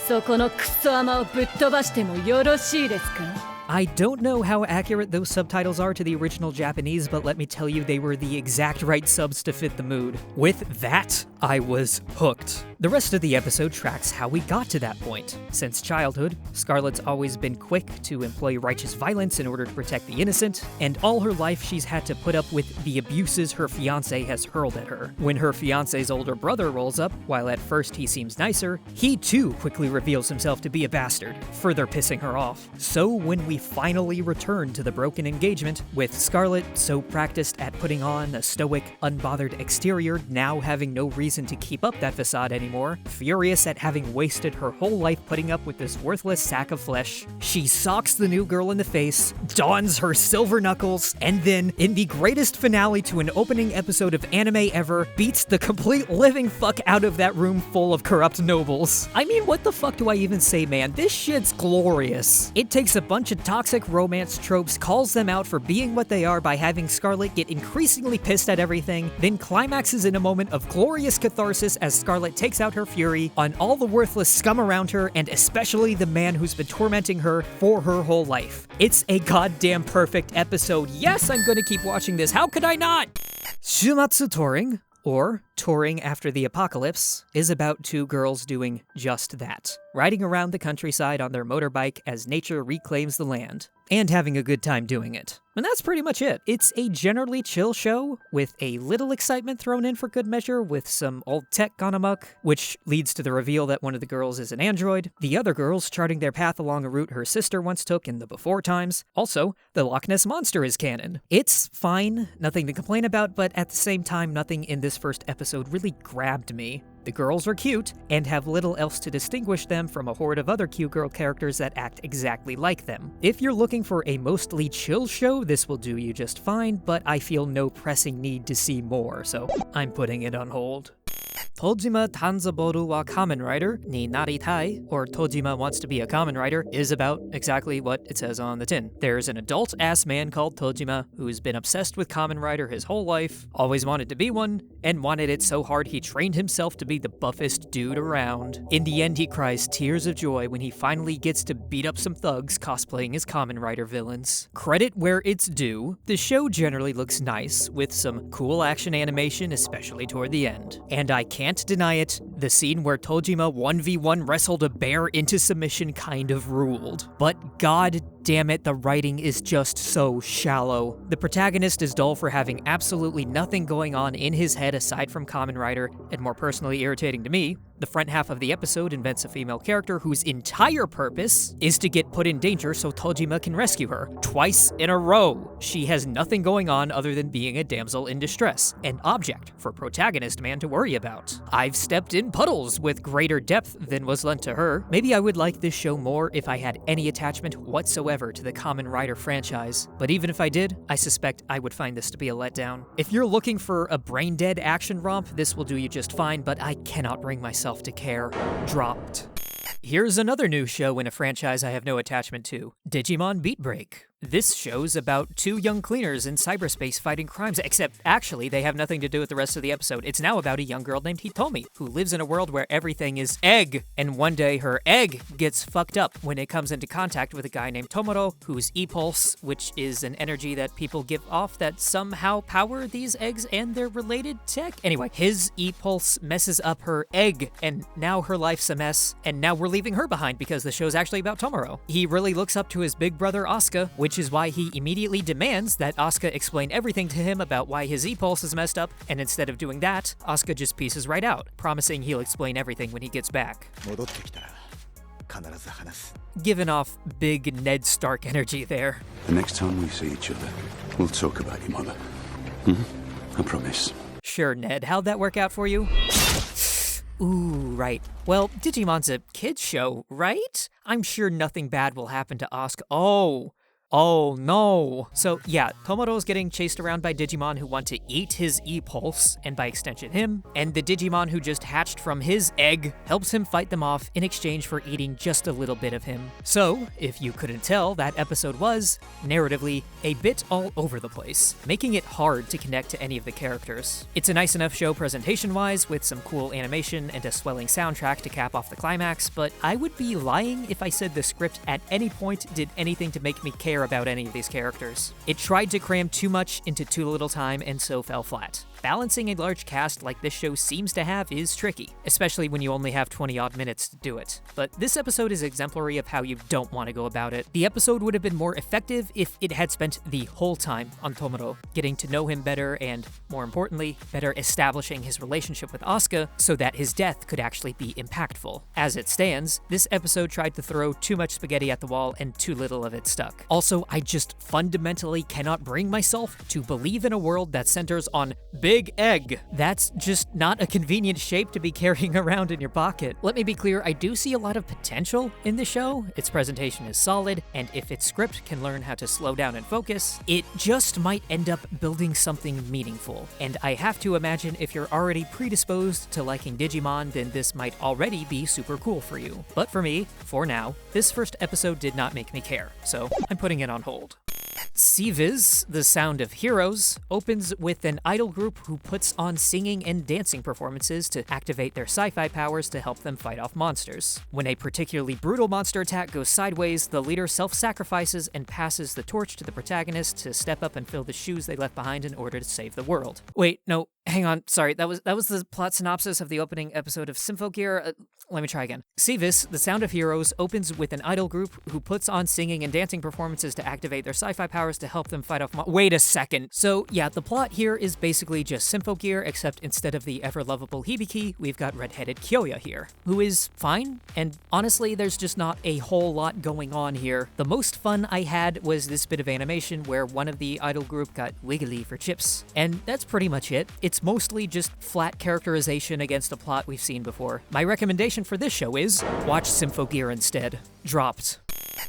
そこのクソ甘をぶっ飛ばしてもよろしいですか? I don't know how accurate those subtitles are to the original Japanese, but let me tell you, they were the exact right subs to fit the mood. With that, I was hooked. The rest of the episode tracks how we got to that point. Since childhood, Scarlet's always been quick to employ righteous violence in order to protect the innocent, and all her life she's had to put up with the abuses her fiancé has hurled at her. When her fiancé's older brother rolls up, while at first he seems nicer, he too quickly reveals himself to be a bastard, further pissing her off. So when we finally return to the broken engagement, with Scarlet so practiced at putting on a stoic, unbothered exterior, now having no reason to keep up that facade anymore, furious at having wasted her whole life putting up with this worthless sack of flesh, she socks the new girl in the face, dons her silver knuckles, and then, in the greatest finale to an opening episode of anime ever, beats the complete living fuck out of that room full of corrupt nobles. I mean, what the fuck do I even say, man? This shit's glorious. It takes a bunch of toxic romance tropes, calls them out for being what they are by having Scarlet get increasingly pissed at everything, then climaxes in a moment of glorious catharsis as Scarlet takes out her fury on all the worthless scum around her, and especially the man who's been tormenting her for her whole life. It's a goddamn perfect episode. Yes, I'm gonna keep watching this. How could I not? Shumatsu Touring, or Touring After the Apocalypse, is about 2 girls doing just that, riding around the countryside on their motorbike as nature reclaims the land, and having a good time doing it. And that's pretty much it. It's a generally chill show, with a little excitement thrown in for good measure, with some old tech gone amok, which leads to the reveal that one of the girls is an android, the other girls charting their path along a route her sister once took in the before times. Also, the Loch Ness Monster is canon. It's fine, nothing to complain about, but at the same time, nothing in this first episode really grabbed me. The girls are cute, and have little else to distinguish them from a horde of other cute girl characters that act exactly like them. If you're looking for a mostly chill show, this will do you just fine, but I feel no pressing need to see more, so I'm putting it on hold. Tojima Tanzaboru wa Kamen Rider ni naritai, or Tojima wants to be a Kamen Rider, is about exactly what it says on the tin. There's an adult-ass man called Tojima who's been obsessed with Kamen Rider his whole life, always wanted to be one, and wanted it so hard he trained himself to be the buffest dude around. In the end, he cries tears of joy when he finally gets to beat up some thugs cosplaying as Kamen Rider villains. Credit where it's due, the show generally looks nice, with some cool action animation, especially toward the end. And I can't deny it, the scene where Tojima 1v1 wrestled a bear into submission kind of ruled. But god damn it, the writing is just so shallow. The protagonist is dull for having absolutely nothing going on in his head aside from Kamen Rider, and more personally irritating to me, the front half of the episode invents a female character whose entire purpose is to get put in danger so Tojima can rescue her. Twice in a row. She has nothing going on other than being a damsel in distress, an object for protagonist man to worry about. I've stepped in puddles with greater depth than was lent to her. Maybe I would like this show more if I had any attachment whatsoever to the Kamen Rider franchise, but even if I did, I suspect I would find this to be a letdown. If you're looking for a brain-dead action romp, this will do you just fine, but I cannot bring myself to care. Dropped. Here's another new show in a franchise I have no attachment to, Digimon Beatbreak. This show's about two young cleaners in cyberspace fighting crimes, except actually they have nothing to do with the rest of the episode. It's now about a young girl named Hitomi, who lives in a world where everything is egg, and one day her egg gets fucked up when it comes into contact with a guy named Tomoro, whose e-pulse, which is an energy that people give off that somehow power these eggs and their related tech. Anyway, his e-pulse messes up her egg, and now her life's a mess, and now we're leaving her behind because the show's actually about Tomoro. He really looks up to his big brother Asuka, which is why he immediately demands that Asuka explain everything to him about why his e-pulse is messed up, and instead of doing that, Asuka just pieces right out, promising he'll explain everything when he gets back. Giving off big Ned Stark energy there. The next time we see each other, we'll talk about your mother. I promise. Sure, Ned, how'd that work out for you? Ooh, right. Well, Digimon's a kid's show, right? I'm sure nothing bad will happen to Asuka. Oh no. So yeah, Tomoro's getting chased around by Digimon who want to eat his e-pulse, and by extension him, and the Digimon who just hatched from his egg helps him fight them off in exchange for eating just a little bit of him. So, if you couldn't tell, that episode was, narratively, a bit all over the place, making it hard to connect to any of the characters. It's a nice enough show presentation-wise, with some cool animation and a swelling soundtrack to cap off the climax, but I would be lying if I said the script at any point did anything to make me care about any of these characters. It tried to cram too much into too little time and so fell flat. Balancing a large cast like this show seems to have is tricky, especially when you only have 20-odd minutes to do it. But this episode is exemplary of how you don't want to go about it. The episode would have been more effective if it had spent the whole time on Tomoro, getting to know him better and, more importantly, better establishing his relationship with Asuka so that his death could actually be impactful. As it stands, this episode tried to throw too much spaghetti at the wall and too little of it stuck. Also, I just fundamentally cannot bring myself to believe in a world that centers on big egg. That's just not a convenient shape to be carrying around in your pocket. Let me be clear, I do see a lot of potential in the show. Its presentation is solid, and if its script can learn how to slow down and focus, it just might end up building something meaningful. And I have to imagine if you're already predisposed to liking Digimon, then this might already be super cool for you. But for me, for now, this first episode did not make me care, so I'm putting it on hold. SI-VIS, The Sound of Heroes, opens with an idol group who puts on singing and dancing performances to activate their sci-fi powers to help them fight off monsters. When a particularly brutal monster attack goes sideways, the leader self-sacrifices and passes the torch to the protagonist to step up and fill the shoes they left behind in order to save the world. Wait, no, hang on, sorry, that was the plot synopsis of the opening episode of Symphogear. Let me try again. SI-VIS, The Sound of Heroes, opens with an idol group who puts on singing and dancing performances to activate their sci-fi powers to help them fight off Wait a second. So yeah, the plot here is basically just Symphogear, except instead of the ever-lovable Hibiki, we've got redheaded Kyoya here, who is fine, and honestly, there's just not a whole lot going on here. The most fun I had was this bit of animation where one of the idol group got wiggly for chips, and that's pretty much it. It's mostly just flat characterization against a plot we've seen before. My recommendation for this show is watch Symphogear instead. Dropped.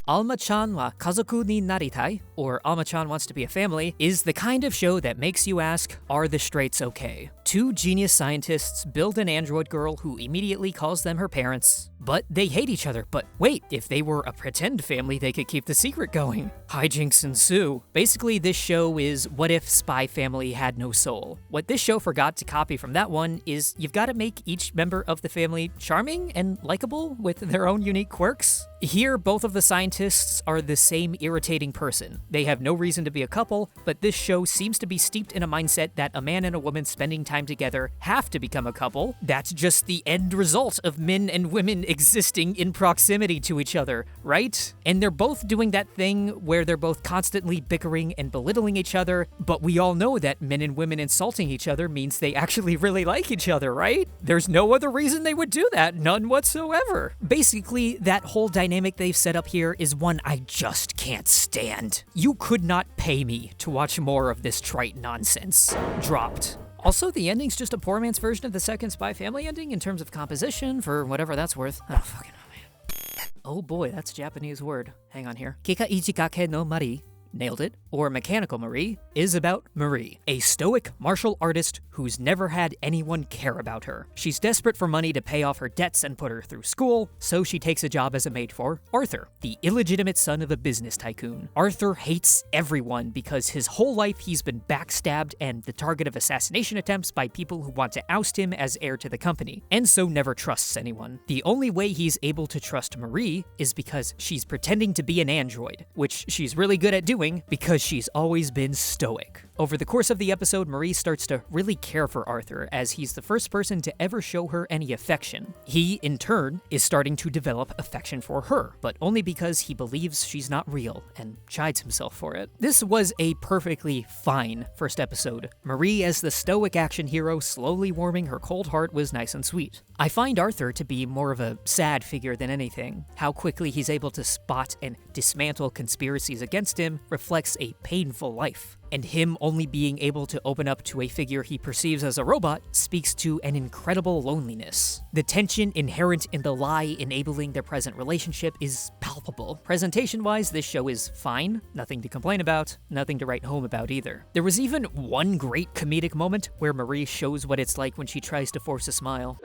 Alma-chan wa kazoku ni naritai, or Alma-chan wants to be a family, is the kind of show that makes you ask, are the straights okay? Two genius scientists build an android girl who immediately calls them her parents, but they hate each other. But wait, if they were a pretend family, they could keep the secret going. Hijinks ensue. Basically, this show is what if Spy Family had no soul. What this show forgot to copy from that one is you've got to make each member of the family charming and likable with their own unique quirks. Here, both of the scientists are the same irritating person. They have no reason to be a couple, but this show seems to be steeped in a mindset that a man and a woman spending time together have to become a couple. That's just the end result of men and women existing in proximity to each other, right? And they're both doing that thing where they're both constantly bickering and belittling each other, but we all know that men and women insulting each other means they actually really like each other, right? There's no other reason they would do that, none whatsoever. Basically, that whole dynamic they've set up here is one I just can't stand. You could not pay me to watch more of this trite nonsense. Dropped. Also, the ending's just a poor man's version of the second Spy Family ending in terms of composition, for whatever that's worth. Oh, fucking oh, man. Oh boy, that's a Japanese word. Hang on here. Kika ichikake no Mari, nailed it, or Mechanical Marie, is about Marie, a stoic martial artist who's never had anyone care about her. She's desperate for money to pay off her debts and put her through school, so she takes a job as a maid for Arthur, the illegitimate son of a business tycoon. Arthur hates everyone because his whole life he's been backstabbed and the target of assassination attempts by people who want to oust him as heir to the company, and so never trusts anyone. The only way he's able to trust Marie is because she's pretending to be an android, which she's really good at doing because she's always been stoic. Over the course of the episode, Marie starts to really care for Arthur, as he's the first person to ever show her any affection. He, in turn, is starting to develop affection for her, but only because he believes she's not real, and chides himself for it. This was a perfectly fine first episode. Marie as the stoic action hero slowly warming her cold heart was nice and sweet. I find Arthur to be more of a sad figure than anything. How quickly he's able to spot and dismantle conspiracies against him reflects a painful life. And him only being able to open up to a figure he perceives as a robot speaks to an incredible loneliness. The tension inherent in the lie enabling their present relationship is palpable. Presentation-wise, this show is fine, nothing to complain about, nothing to write home about either. There was even one great comedic moment where Marie shows what it's like when she tries to force a smile.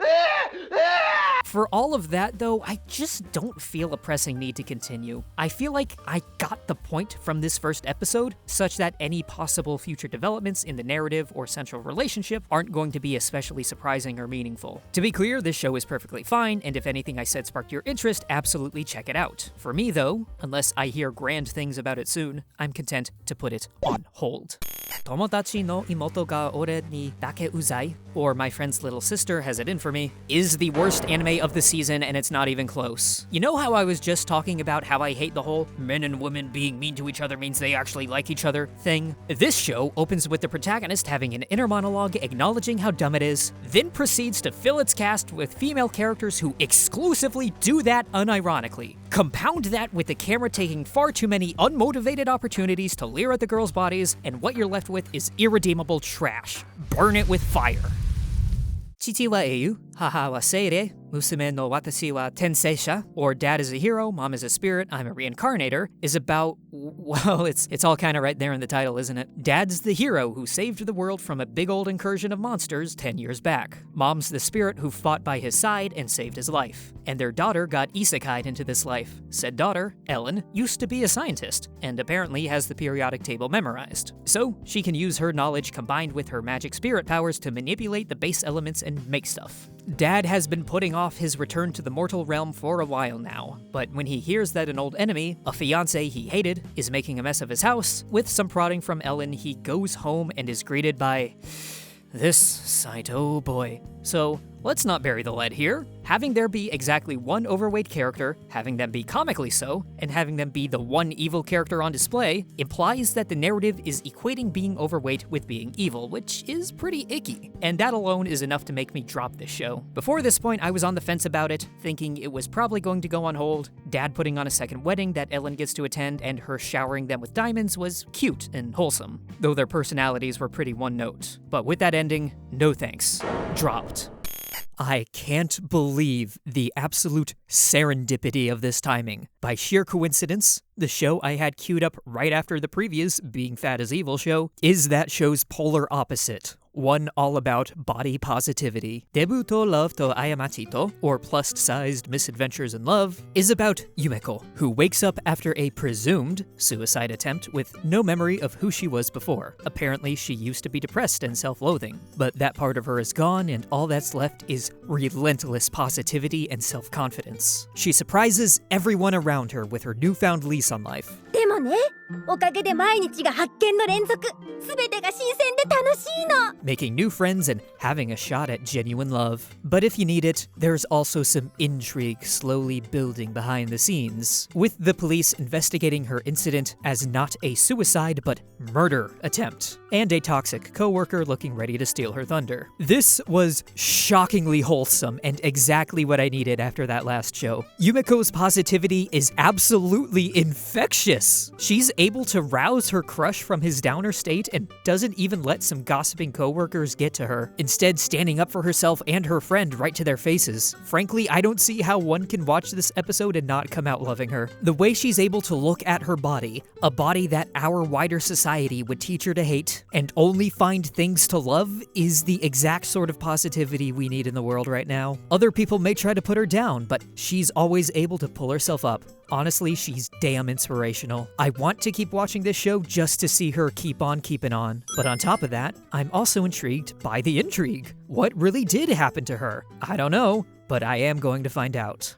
For all of that, though, I just don't feel a pressing need to continue. I feel like I got the point from this first episode, such that any possible future developments in the narrative or central relationship aren't going to be especially surprising or meaningful. To be clear, this show is perfectly fine, and if anything I said sparked your interest, absolutely check it out. For me, though, unless I hear grand things about it soon, I'm content to put it on hold. Tomodachi no imoto ga ore ni dake uzai, or My Friend's Little Sister Has It In For Me, is the worst anime of the season, and it's not even close. You know how I was just talking about how I hate the whole men and women being mean to each other means they actually like each other thing? This show opens with the protagonist having an inner monologue acknowledging how dumb it is, then proceeds to fill its cast with female characters who exclusively do that unironically. Compound that with the camera taking far too many unmotivated opportunities to leer at the girls' bodies, and what you're left with is irredeemable trash. Burn it with fire. Chichi wa eiyu, haha wa seire, musume no watashi wa tenseisha, or Dad is a hero, Mom is a spirit, I'm a reincarnator, is about, well, it's all kind of right there in the title, isn't it? Dad's the hero who saved the world from a big old incursion of monsters 10 years back. Mom's the spirit who fought by his side and saved his life. And their daughter got isekai'd into this life. Said daughter, Ellen, used to be a scientist, and apparently has the periodic table memorized. So she can use her knowledge combined with her magic spirit powers to manipulate the base elements and make stuff. Dad has been putting off his return to the mortal realm for a while now, but when he hears that an old enemy, a fiancé he hated, is making a mess of his house, with some prodding from Ellen, he goes home and is greeted by this sight, oh boy. So, let's not bury the lead here. Having there be exactly one overweight character, having them be comically so, and having them be the one evil character on display, implies that the narrative is equating being overweight with being evil, which is pretty icky. And that alone is enough to make me drop this show. Before this point, I was on the fence about it, thinking it was probably going to go on hold. Dad putting on a second wedding that Ellen gets to attend, and her showering them with diamonds was cute and wholesome, though their personalities were pretty one note. But with that ending, no thanks. Dropped. I can't believe the absolute serendipity of this timing. By sheer coincidence, the show I had queued up right after the previous Being Fat is Evil show is that show's polar opposite. One all about body positivity. Debu to Love to Ayamachi to, or plus-sized misadventures in love, is about Yumeko, who wakes up after a presumed suicide attempt with no memory of who she was before. Apparently, she used to be depressed and self-loathing, but that part of her is gone and all that's left is relentless positivity and self-confidence. She surprises everyone around her with her newfound lease on life. でもね、おかげで毎日が発見の連続。すべてが新鮮で楽しいの。Making new friends and having a shot at genuine love. But if you need it, there's also some intrigue slowly building behind the scenes, with the police investigating her incident as not a suicide but murder attempt, and a toxic coworker looking ready to steal her thunder. This was shockingly wholesome and exactly what I needed after that last show. Yumeko's positivity is absolutely infectious. She's able to rouse her crush from his downer state and doesn't even let some gossiping coworkers get to her, instead standing up for herself and her friend right to their faces. Frankly, I don't see how one can watch this episode and not come out loving her. The way she's able to look at her body, a body that our wider society would teach her to hate, and only find things to love, is the exact sort of positivity we need in the world right now. Other people may try to put her down, but she's always able to pull herself up. Honestly, she's damn inspirational. I want to keep watching this show just to see her keep on keeping on. But on top of that, I'm also intrigued by the intrigue. What really did happen to her? I don't know, but I am going to find out.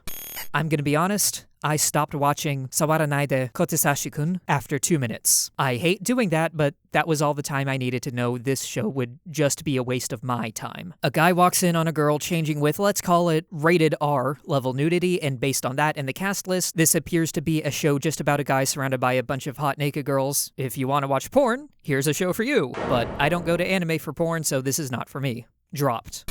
I'm gonna be honest, I stopped watching Sawaranai de Kotesashi-kun after 2 minutes. I hate doing that, but that was all the time I needed to know this show would just be a waste of my time. A guy walks in on a girl changing with, let's call it, rated R level nudity, and based on that and the cast list, this appears to be a show just about a guy surrounded by a bunch of hot naked girls. If you want to watch porn, here's a show for you. But I don't go to anime for porn, so this is not for me. Dropped.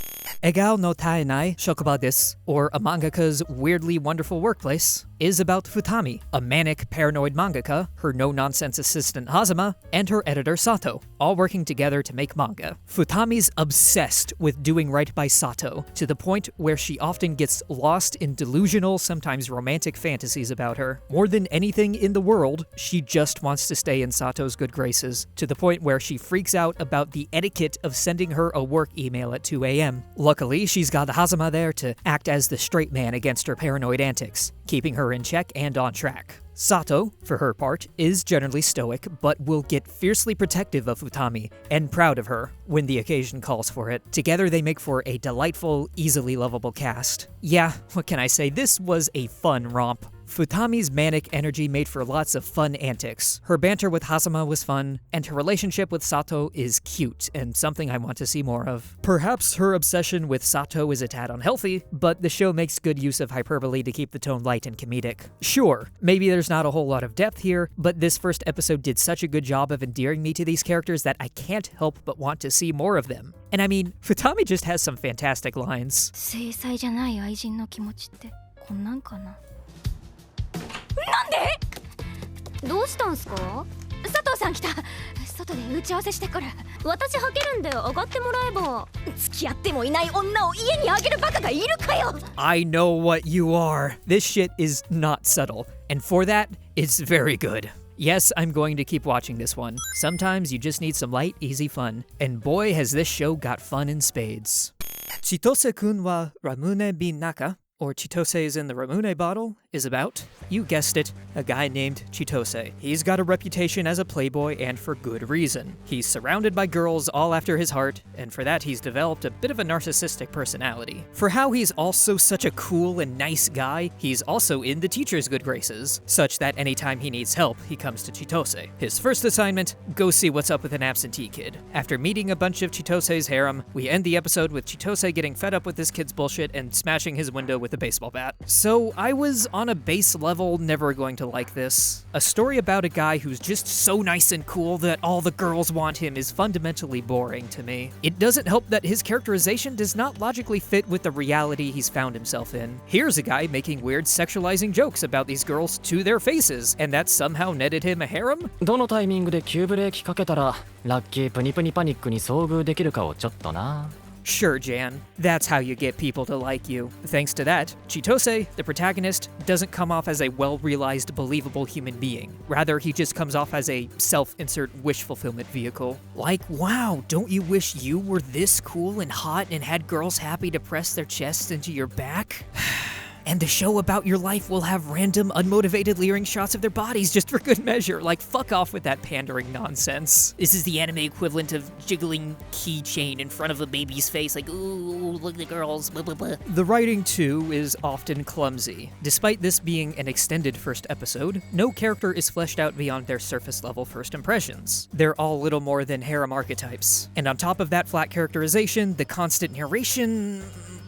Egao no Taenai Shokuba desu, or a mangaka's weirdly wonderful workplace, is about Futami, a manic, paranoid mangaka, her no-nonsense assistant Hazama, and her editor Sato, all working together to make manga. Futami's obsessed with doing right by Sato, to the point where she often gets lost in delusional, sometimes romantic fantasies about her. More than anything in the world, she just wants to stay in Sato's good graces, to the point where she freaks out about the etiquette of sending her a work email at 2 a.m. Luckily, she's got Hazama there to act as the straight man against her paranoid antics, keeping her in check and on track. Sato, for her part, is generally stoic, but will get fiercely protective of Futami and proud of her when the occasion calls for it. Together they make for a delightful, easily lovable cast. Yeah, what can I say? This was a fun romp. Futami's manic energy made for lots of fun antics. Her banter with Hazama was fun, and her relationship with Sato is cute and something I want to see more of. Perhaps her obsession with Sato is a tad unhealthy, but the show makes good use of hyperbole to keep the tone light and comedic. Sure, maybe there's not a whole lot of depth here, but this first episode did such a good job of endearing me to these characters that I can't help but want to see more of them. And I mean, Futami just has some fantastic lines. 制裁じゃない愛人の気持ちってこんなんかな。なんで？どうしたんすか？佐藤さん来た。外で打ち合わせしてくる。私はけるんで上がってもらえば。付き合ってもいない女を家にあげるバカがいるかよ。I know what you are. This shit is not subtle, and for that, it's very good. Yes, I'm going to keep watching this one. Sometimes you just need some light, easy fun, and boy has this show got fun in spades. Chitose-kun wa Ramune bin Naka, or Chitose in the Ramune bottle, is about, you guessed it, a guy named Chitose. He's got a reputation as a playboy, and for good reason. He's surrounded by girls all after his heart, and for that he's developed a bit of a narcissistic personality. For how he's also such a cool and nice guy, he's also in the teacher's good graces, such that anytime he needs help, he comes to Chitose. His first assignment, go see what's up with an absentee kid. After meeting a bunch of Chitose's harem, we end the episode with Chitose getting fed up with this kid's bullshit and smashing his window with a baseball bat. So I was on a base level never going to like this. A story about a guy who's just so nice and cool that all the girls want him is fundamentally boring to me. It doesn't help that his characterization does not logically fit with the reality he's found himself in. Here's a guy making weird sexualizing jokes about these girls to their faces, and that somehow netted him a harem? どのタイミングで急ブレーキかけたらラッキープニプニパニックに遭遇できるかをちょっとな。Sure, Jan, that's how you get people to like you. Thanks to that, Chitose, the protagonist, doesn't come off as a well-realized, believable human being. Rather, he just comes off as a self-insert wish fulfillment vehicle. Like, wow, don't you wish you were this cool and hot and had girls happy to press their chests into your back? And the show about your life will have random, unmotivated leering shots of their bodies just for good measure. Like, fuck off with that pandering nonsense. This is the anime equivalent of jiggling keychain in front of a baby's face, like, ooh, look at the girls, blah, blah, blah. The writing, too, is often clumsy. Despite this being an extended first episode, no character is fleshed out beyond their surface-level first impressions. They're all little more than harem archetypes. And on top of that flat characterization, the constant narration...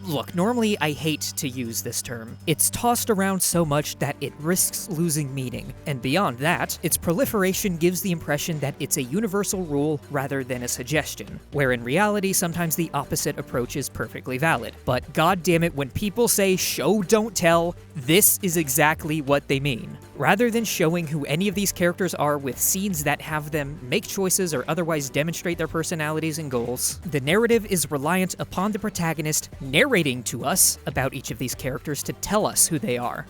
Look, normally I hate to use this term. It's tossed around so much that it risks losing meaning. And beyond that, its proliferation gives the impression that it's a universal rule rather than a suggestion, where in reality sometimes the opposite approach is perfectly valid. But goddammit, when people say show don't tell, this is exactly what they mean. Rather than showing who any of these characters are with scenes that have them make choices or otherwise demonstrate their personalities and goals, the narrative is reliant upon the protagonist narrating to us about each of these characters to tell us who they are.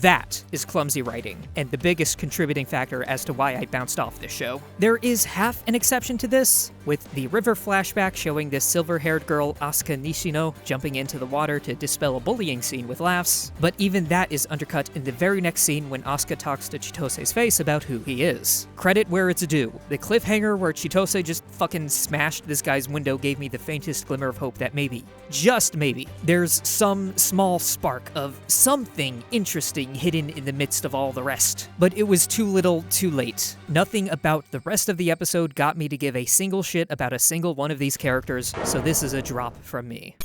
That is clumsy writing, and the biggest contributing factor as to why I bounced off this show. There is half an exception to this, with the river flashback showing this silver-haired girl Asuka Nishino jumping into the water to dispel a bullying scene with laughs, but even that is undercut in the very next scene when Asuka talks to Chitose's face about who he is. Credit where it's due. The cliffhanger where Chitose just fucking smashed this guy's window gave me the faintest glimmer of hope that maybe, just maybe, there's some small spark of something interesting hidden in the midst of all the rest. But it was too little, too late. Nothing about the rest of the episode got me to give a single shit about a single one of these characters, so this is a drop from me.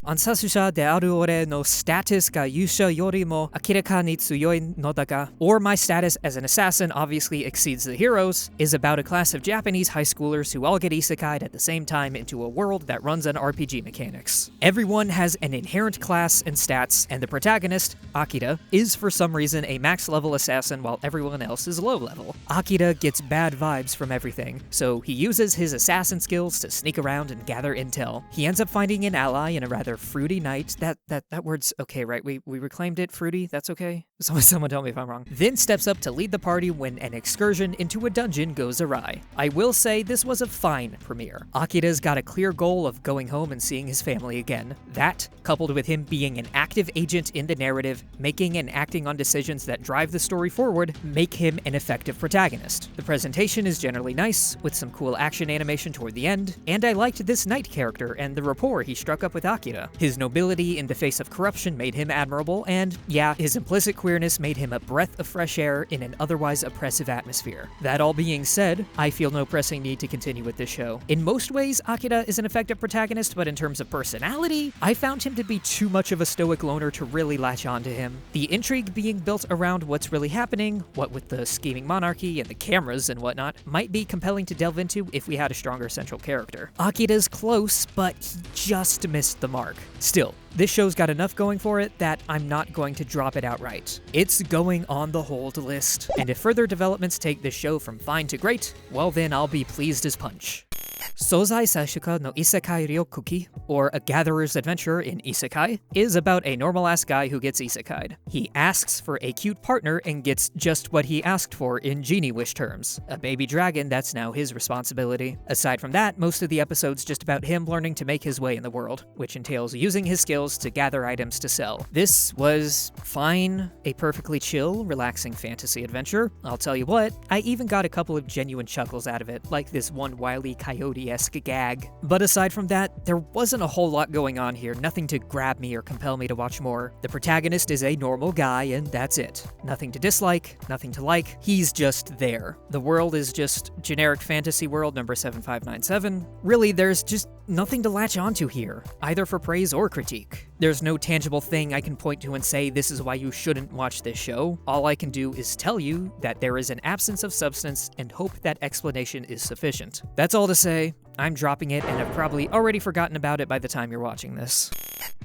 Ansatsusha de aru ore no status ga yusha yorimo akiraka ni tsuyoi no da ga, or my status as an assassin obviously exceeds the hero's, is about a class of Japanese high schoolers who all get isekai'd at the same time into a world that runs on RPG mechanics. Everyone has an inherent class and stats, and the protagonist, Akira, is for some reason a max-level assassin while everyone else is low-level. Akira gets bad vibes from everything, so he uses his assassin skills to sneak around and gather intel. He ends up finding an ally in a rather fruity night. That word's okay, right? We reclaimed it, fruity? That's okay? Someone tell me if I'm wrong. Then steps up to lead the party when an excursion into a dungeon goes awry. I will say this was a fine premiere. Akira's got a clear goal of going home and seeing his family again. That, coupled with him being an active agent in the narrative, making and acting on decisions that drive the story forward, make him an effective protagonist. The presentation is generally nice, with some cool action animation toward the end, and I liked this knight character and the rapport he struck up with Akira. His nobility in the face of corruption made him admirable, and yeah, his implicit queerness made him a breath of fresh air in an otherwise oppressive atmosphere. That all being said, I feel no pressing need to continue with this show. In most ways, Akira is an effective protagonist, but in terms of personality, I found him to be too much of a stoic loner to really latch on to him. The intrigue being built around what's really happening, what with the scheming monarchy and the cameras and whatnot, might be compelling to delve into if we had a stronger central character. Akira's close, but he just missed the mark. Still, this show's got enough going for it that I'm not going to drop it outright. It's going on the hold list. And if further developments take this show from fine to great, well then I'll be pleased as punch. Sozai Saishuka no Isekai Ryokuki, or A Gatherer's Adventure in Isekai, is about a normal-ass guy who gets isekai'd. He asks for a cute partner and gets just what he asked for in genie wish terms, a baby dragon that's now his responsibility. Aside from that, most of the episode's just about him learning to make his way in the world, which entails using his skills to gather items to sell. This was fine, a perfectly chill, relaxing fantasy adventure. I'll tell you what, I even got a couple of genuine chuckles out of it, like this one Wile E. Coyote-esque gag. But aside from that, there wasn't a whole lot going on here, nothing to grab me or compel me to watch more. The protagonist is a normal guy, and that's it. Nothing to dislike, nothing to like, he's just there. The world is just generic fantasy world number 7597. Really, there's just nothing to latch onto here, either for praise or critique. There's no tangible thing I can point to and say this is why you shouldn't watch this show. All I can do is tell you that there is an absence of substance and hope that explanation is sufficient. That's all to say, I'm dropping it and have probably already forgotten about it by the time you're watching this.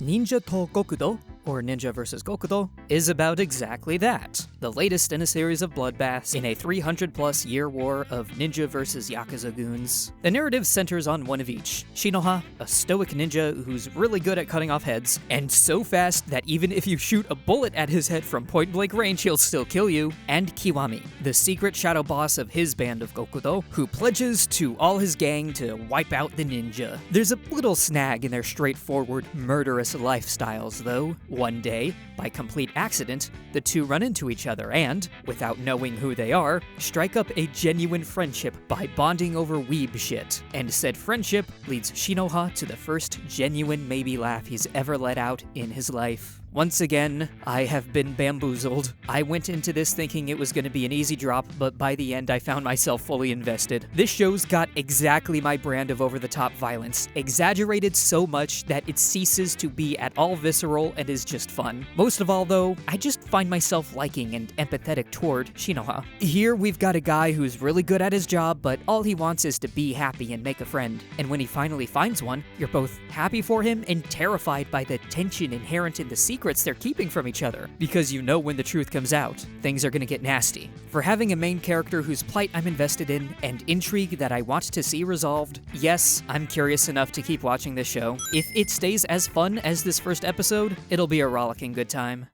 Ninja to Gokudo, or Ninja vs. Gokudo, is about exactly that. The latest in a series of bloodbaths in a 300-plus year war of ninja versus Yakuza goons. The narrative centers on one of each. Shinoha, a stoic ninja who's really good at cutting off heads, and so fast that even if you shoot a bullet at his head from point-blank range, he'll still kill you. And Kiwami, the secret shadow boss of his band of Gokudo, who pledges to all his gang to wipe out the ninja. There's a little snag in their straightforward, murderous lifestyles, though. One day, by complete accident, the two run into each other and, without knowing who they are, strike up a genuine friendship by bonding over weeb shit. And said friendship leads Shinoha to the first genuine maybe laugh he's ever let out in his life. Once again, I have been bamboozled. I went into this thinking it was going to be an easy drop, but by the end I found myself fully invested. This show's got exactly my brand of over-the-top violence, exaggerated so much that it ceases to be at all visceral and is just fun. Most of all though, I just find myself liking and empathetic toward Shinoha. Here we've got a guy who's really good at his job, but all he wants is to be happy and make a friend. And when he finally finds one, you're both happy for him and terrified by the tension inherent in the secrets they're keeping from each other, because you know when the truth comes out, things are gonna get nasty. For having a main character whose plight I'm invested in, and intrigue that I want to see resolved, yes, I'm curious enough to keep watching this show. If it stays as fun as this first episode, it'll be a rollicking good time.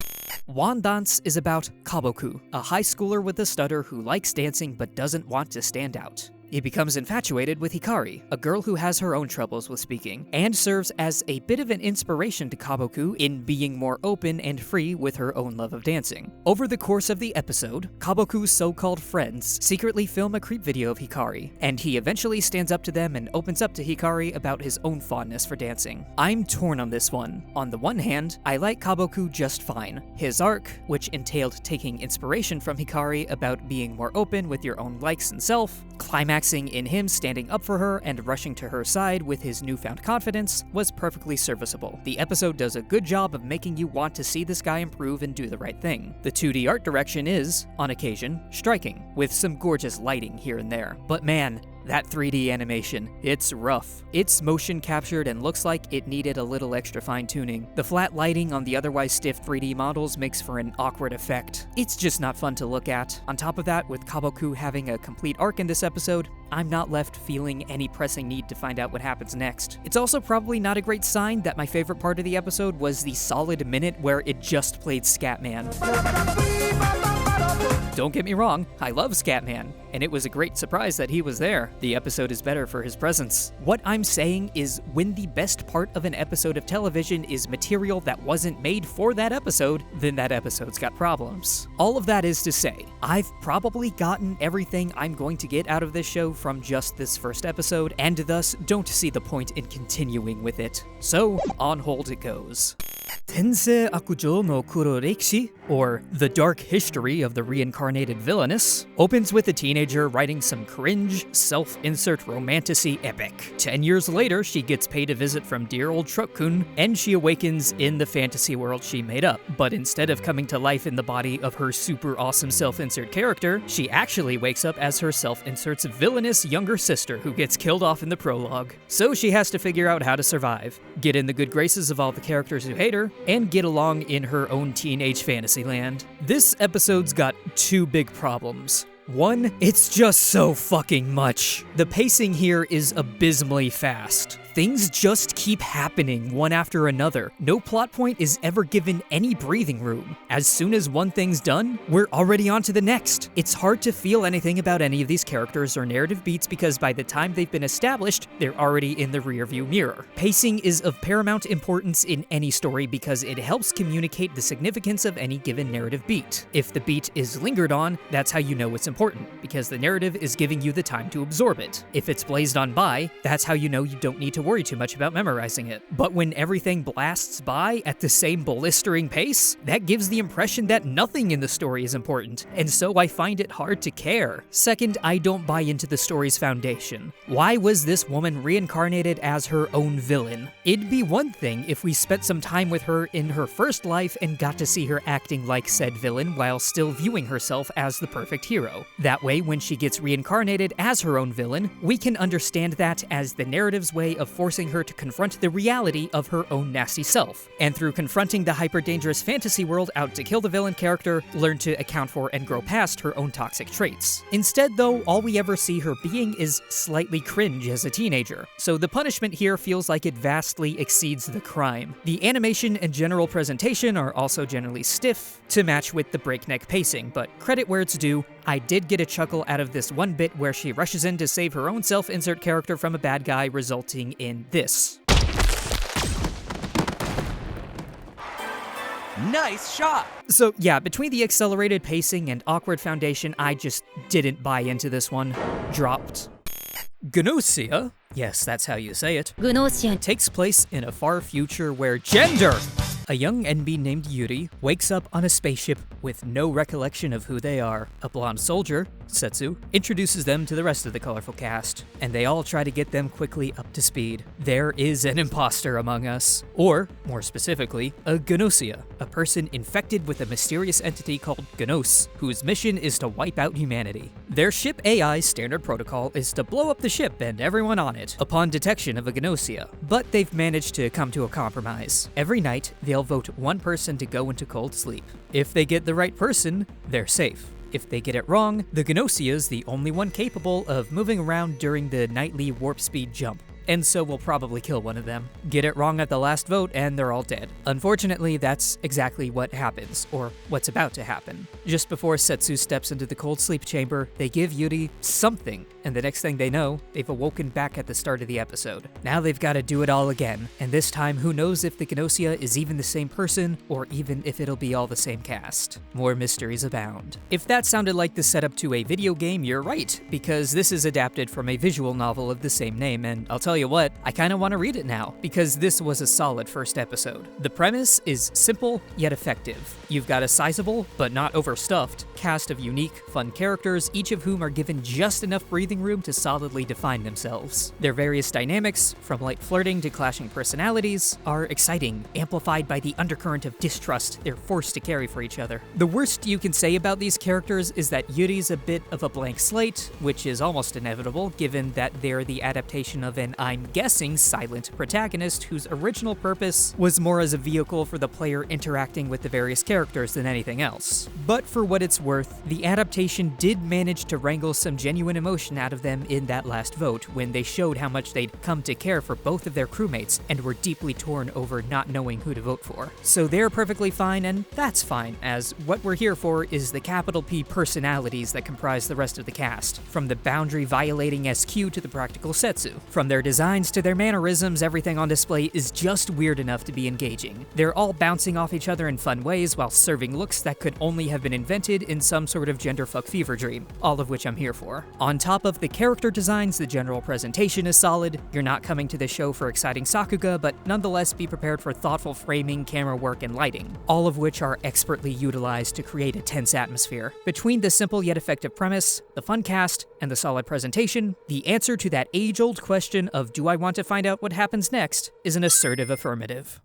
Wandance is about Kaboku, a high schooler with a stutter who likes dancing but doesn't want to stand out. He becomes infatuated with Hikari, a girl who has her own troubles with speaking, and serves as a bit of an inspiration to Kaboku in being more open and free with her own love of dancing. Over the course of the episode, Kaboku's so-called friends secretly film a creep video of Hikari, and he eventually stands up to them and opens up to Hikari about his own fondness for dancing. I'm torn on this one. On the one hand, I like Kaboku just fine. His arc, which entailed taking inspiration from Hikari about being more open with your own likes and self, climaxing in him standing up for her and rushing to her side with his newfound confidence, was perfectly serviceable. The episode does a good job of making you want to see this guy improve and do the right thing. The 2D art direction is, on occasion, striking, with some gorgeous lighting here and there. But man, that 3D animation, it's rough. It's motion captured and looks like it needed a little extra fine-tuning. The flat lighting on the otherwise stiff 3D models makes for an awkward effect. It's just not fun to look at. On top of that, with Kaboku having a complete arc in this episode, I'm not left feeling any pressing need to find out what happens next. It's also probably not a great sign that my favorite part of the episode was the solid minute where it just played Scatman. Don't get me wrong, I love Scatman, and it was a great surprise that he was there. The episode is better for his presence. What I'm saying is, when the best part of an episode of television is material that wasn't made for that episode, then that episode's got problems. All of that is to say, I've probably gotten everything I'm going to get out of this show from just this first episode, and thus don't see the point in continuing with it. So, on hold it goes. Tensei Akujo no Kuro Rekishi, or The Dark History of the Reincarnated Villainess, opens with a teenager writing some cringe, self-insert romantasy epic. 10 years later, she gets paid a visit from dear old Truck-kun, and she awakens in the fantasy world she made up. But instead of coming to life in the body of her super awesome self-insert character, she actually wakes up as her self-insert's villainous younger sister who gets killed off in the prologue. So she has to figure out how to survive, get in the good graces of all the characters who hate her, and get along in her own teenage fantasy land. This episode's got two big problems. One, it's just so fucking much. The pacing here is abysmally fast. Things just keep happening one after another. No plot point is ever given any breathing room. As soon as one thing's done, we're already on to the next. It's hard to feel anything about any of these characters or narrative beats because by the time they've been established, they're already in the rearview mirror. Pacing is of paramount importance in any story because it helps communicate the significance of any given narrative beat. If the beat is lingered on, that's how you know it's important, because the narrative is giving you the time to absorb it. If it's blazed on by, that's how you know you don't need to worry too much about memorizing it. But when everything blasts by at the same blistering pace, that gives the impression that nothing in the story is important, and so I find it hard to care. Second, I don't buy into the story's foundation. Why was this woman reincarnated as her own villain? It'd be one thing if we spent some time with her in her first life and got to see her acting like said villain while still viewing herself as the perfect hero. That way, when she gets reincarnated as her own villain, we can understand that as the narrative's way of forcing her to confront the reality of her own nasty self. And through confronting the hyper-dangerous fantasy world out to kill the villain character, learn to account for and grow past her own toxic traits. Instead, though, all we ever see her being is slightly cringe as a teenager, so the punishment here feels like it vastly exceeds the crime. The animation and general presentation are also generally stiff to match with the breakneck pacing, but credit where it's due, I did get a chuckle out of this one bit where she rushes in to save her own self-insert character from a bad guy, resulting in this. Nice shot! So yeah, between the accelerated pacing and awkward foundation, I just didn't buy into this one. Dropped. Gnosia, yes, that's how you say it, Gnosia takes place in a far future where gender! A young NB named Yuri wakes up on a spaceship with no recollection of who they are. A blonde soldier, Setsu, introduces them to the rest of the colorful cast, and they all try to get them quickly up to speed. There is an imposter among us. Or, more specifically, a Gnosia, a person infected with a mysterious entity called Gnos, whose mission is to wipe out humanity. Their ship AI's standard protocol is to blow up the ship and everyone on it upon detection of a Gnosia, but they've managed to come to a compromise. Every night, they'll vote one person to go into cold sleep. If they get the right person, they're safe. If they get it wrong, the Gnosia's the only one capable of moving around during the nightly warp speed jump, and so we'll probably kill one of them. Get it wrong at the last vote and they're all dead. Unfortunately, that's exactly what happens, or what's about to happen. Just before Setsu steps into the cold sleep chamber, they give Yuri something, and the next thing they know, they've awoken back at the start of the episode. Now they've got to do it all again, and this time who knows if the Gnosia is even the same person, or even if it'll be all the same cast. More mysteries abound. If that sounded like the setup to a video game, you're right, because this is adapted from a visual novel of the same name, and I'll tell you what, I kinda wanna read it now, because this was a solid first episode. The premise is simple, yet effective. You've got a sizable, but not overstuffed, cast of unique, fun characters, each of whom are given just enough breathing room to solidly define themselves. Their various dynamics, from light flirting to clashing personalities, are exciting, amplified by the undercurrent of distrust they're forced to carry for each other. The worst you can say about these characters is that Yuri's a bit of a blank slate, which is almost inevitable given that they're the adaptation of an, I'm guessing, silent protagonist whose original purpose was more as a vehicle for the player interacting with the various characters than anything else. But for what it's worth, the adaptation did manage to wrangle some genuine emotion out of them in that last vote when they showed how much they'd come to care for both of their crewmates and were deeply torn over not knowing who to vote for. So they're perfectly fine, and that's fine, as what we're here for is the capital P personalities that comprise the rest of the cast, from the boundary-violating SQ to the practical Setsu. From their designs to their mannerisms, everything on display is just weird enough to be engaging. They're all bouncing off each other in fun ways while serving looks that could only have been invented in some sort of genderfuck fever dream, all of which I'm here for. On top of the character designs, the general presentation is solid. You're not coming to the show for exciting sakuga, but nonetheless be prepared for thoughtful framing, camera work, and lighting, all of which are expertly utilized to create a tense atmosphere. Between the simple yet effective premise, the fun cast, and the solid presentation, the answer to that age-old question of do I want to find out what happens next is an assertive affirmative.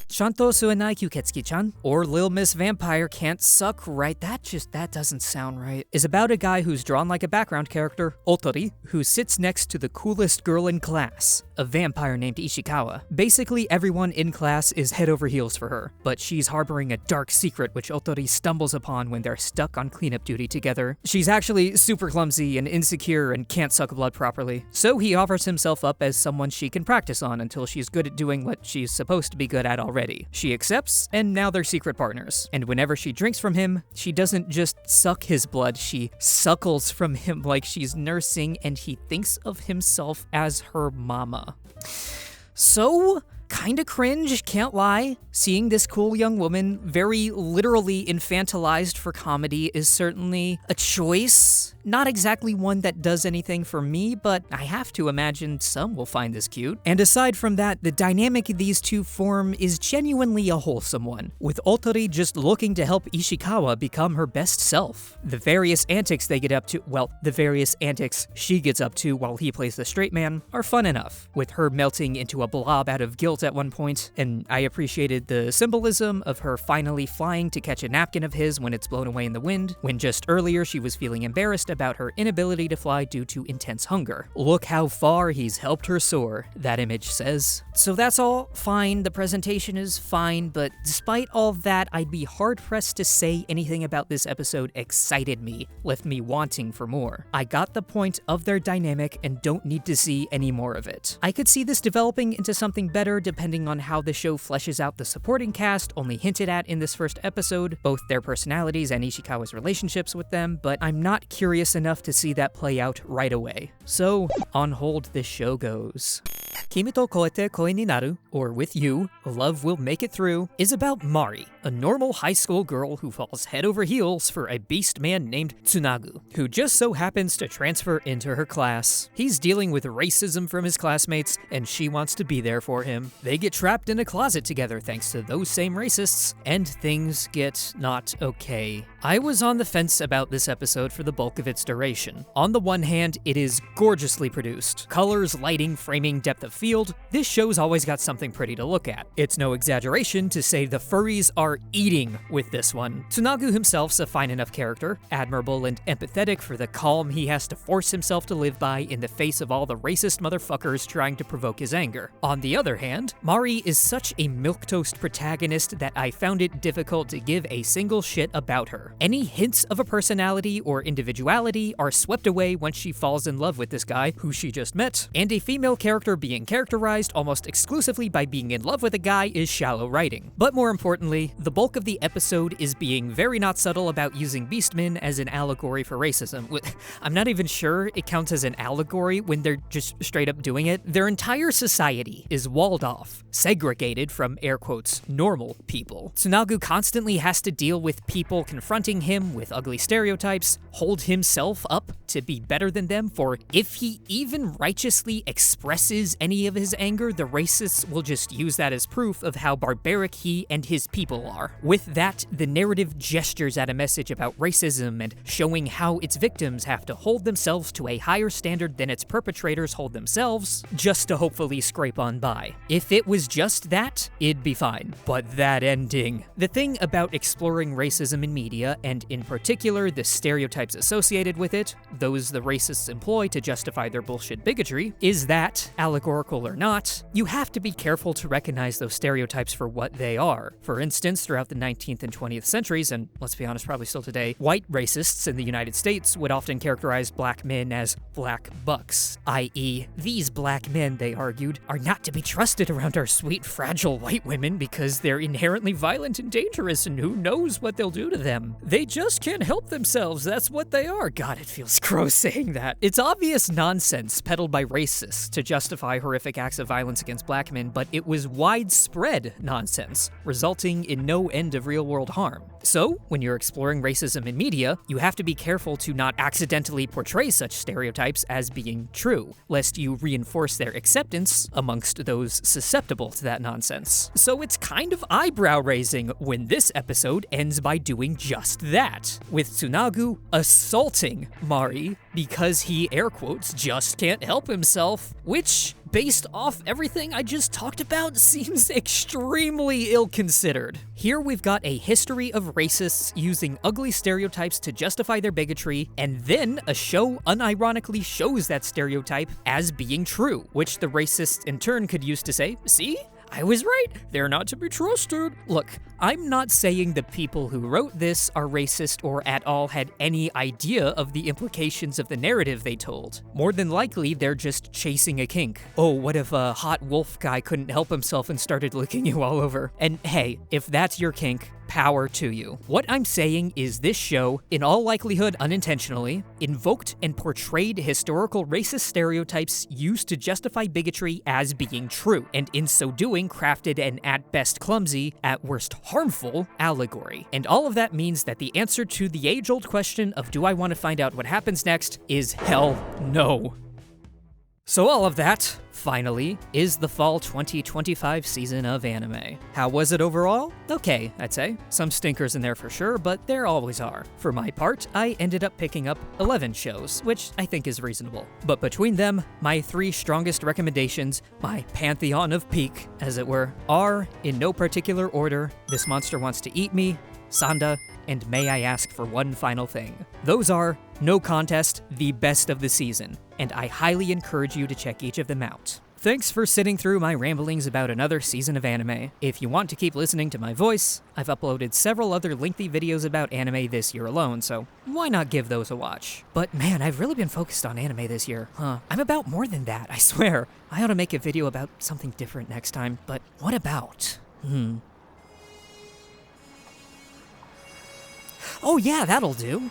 Shanto suenai Kyuketsuki-chan, or Lil Miss Vampire Can't Suck Right, that doesn't sound right, is about a guy who's drawn like a background character, Otori, who sits next to the coolest girl in class, a vampire named Ishikawa. Basically everyone in class is head over heels for her, but she's harboring a dark secret which Otori stumbles upon when they're stuck on cleanup duty together. She's actually super clumsy and insecure and can't suck blood properly, so he offers himself up as someone she can practice on until she's good at doing what she's supposed to be good at already. She accepts, and now they're secret partners. And whenever she drinks from him, she doesn't just suck his blood, she suckles from him like she's nursing, and he thinks of himself as her mama. So, kinda cringe, can't lie. Seeing this cool young woman very literally infantilized for comedy is certainly a choice. Not exactly one that does anything for me, but I have to imagine some will find this cute. And aside from that, the dynamic these two form is genuinely a wholesome one, with Otori just looking to help Ishikawa become her best self. The various antics they get up to, well, the various antics she gets up to while he plays the straight man, are fun enough, with her melting into a blob out of guilt difficult at one point, and I appreciated the symbolism of her finally flying to catch a napkin of his when it's blown away in the wind, when just earlier she was feeling embarrassed about her inability to fly due to intense hunger. Look how far he's helped her soar, that image says. So that's all fine, the presentation is fine, but despite all that, I'd be hard-pressed to say anything about this episode excited me, left me wanting for more. I got the point of their dynamic and don't need to see any more of it. I could see this developing into something better depending on how the show fleshes out the supporting cast, only hinted at in this first episode, both their personalities and Ishikawa's relationships with them, but I'm not curious enough to see that play out right away. So, on hold this show goes. Kimi to koete koi ni naru, or With You, Love Will Make It Through, is about Mari, a normal high school girl who falls head over heels for a beast man named Tsunagu, who just so happens to transfer into her class. He's dealing with racism from his classmates, and she wants to be there for him. They get trapped in a closet together thanks to those same racists, and things get not okay. I was on the fence about this episode for the bulk of its duration. On the one hand, it is gorgeously produced. Colors, lighting, framing, depth of field, this show's always got something pretty to look at. It's no exaggeration to say the furries are eating with this one. Tsunagu himself's a fine enough character, admirable and empathetic for the calm he has to force himself to live by in the face of all the racist motherfuckers trying to provoke his anger. On the other hand, Mari is such a milquetoast protagonist that I found it difficult to give a single shit about her. Any hints of a personality or individuality are swept away once she falls in love with this guy who she just met, and a female character being characterized almost exclusively by being in love with a guy is shallow writing. But more importantly, the bulk of the episode is being very not subtle about using beastmen as an allegory for racism. I'm not even sure it counts as an allegory when they're just straight up doing it. Their entire society is walled off, segregated from air quotes normal people. Tsunagu constantly has to deal with people confronting him with ugly stereotypes, hold himself up to be better than them, for if he even righteously expresses any of his anger, the racists will just use that as proof of how barbaric he and his people are. With that, the narrative gestures at a message about racism and showing how its victims have to hold themselves to a higher standard than its perpetrators hold themselves, just to hopefully scrape on by. If it was just that, it'd be fine. But that ending. The thing about exploring racism in media, and in particular the stereotypes associated with it, those the racists employ to justify their bullshit bigotry, is that, allegorical or not, you have to be careful to recognize those stereotypes for what they are. For instance, throughout the 19th and 20th centuries, and let's be honest, probably still today, white racists in the United States would often characterize black men as black bucks, i.e., these black men, they argued, are not to be trusted around our sweet, fragile white women because they're inherently violent and dangerous, and who knows what they'll do to them. They just can't help themselves, that's what they are. God, it feels gross saying that. It's obvious nonsense peddled by racists to justify horrific acts of violence against black men, but it was widespread nonsense, resulting in no end of real-world harm. So, when you're exploring racism in media, you have to be careful to not accidentally portray such stereotypes as being true, lest you reinforce their acceptance amongst those susceptible to that nonsense. So it's kind of eyebrow-raising when this episode ends by doing just that, with Tsunagu assaulting Mari because he, air quotes, just can't help himself, which, based off everything I just talked about, seems extremely ill-considered. Here we've got a history of racists using ugly stereotypes to justify their bigotry, and then a show unironically shows that stereotype as being true, which the racists in turn could use to say, see? I was right, they're not to be trusted. Look, I'm not saying the people who wrote this are racist or at all had any idea of the implications of the narrative they told. More than likely, they're just chasing a kink. Oh, what if a hot wolf guy couldn't help himself and started licking you all over? And hey, if that's your kink, power to you. What I'm saying is this show, in all likelihood unintentionally, invoked and portrayed historical racist stereotypes used to justify bigotry as being true, and in so doing crafted an at best clumsy, at worst harmful, allegory. And all of that means that the answer to the age-old question of do I want to find out what happens next is hell no. So all of that, finally, is the fall 2025 season of anime. How was it overall? Okay, I'd say. Some stinkers in there for sure, but there always are. For my part, I ended up picking up 11 shows, which I think is reasonable. But between them, my 3 strongest recommendations, my pantheon of peak, as it were, are, in no particular order, This Monster Wants to Eat Me, Sanda, and May I Ask for One Final Thing. Those are, no contest, the best of the season, and I highly encourage you to check each of them out. Thanks for sitting through my ramblings about another season of anime. If you want to keep listening to my voice, I've uploaded several other lengthy videos about anime this year alone, so why not give those a watch? But man, I've really been focused on anime this year, huh? I'm about more than that, I swear. I ought to make a video about something different next time, but what about? Oh yeah, that'll do.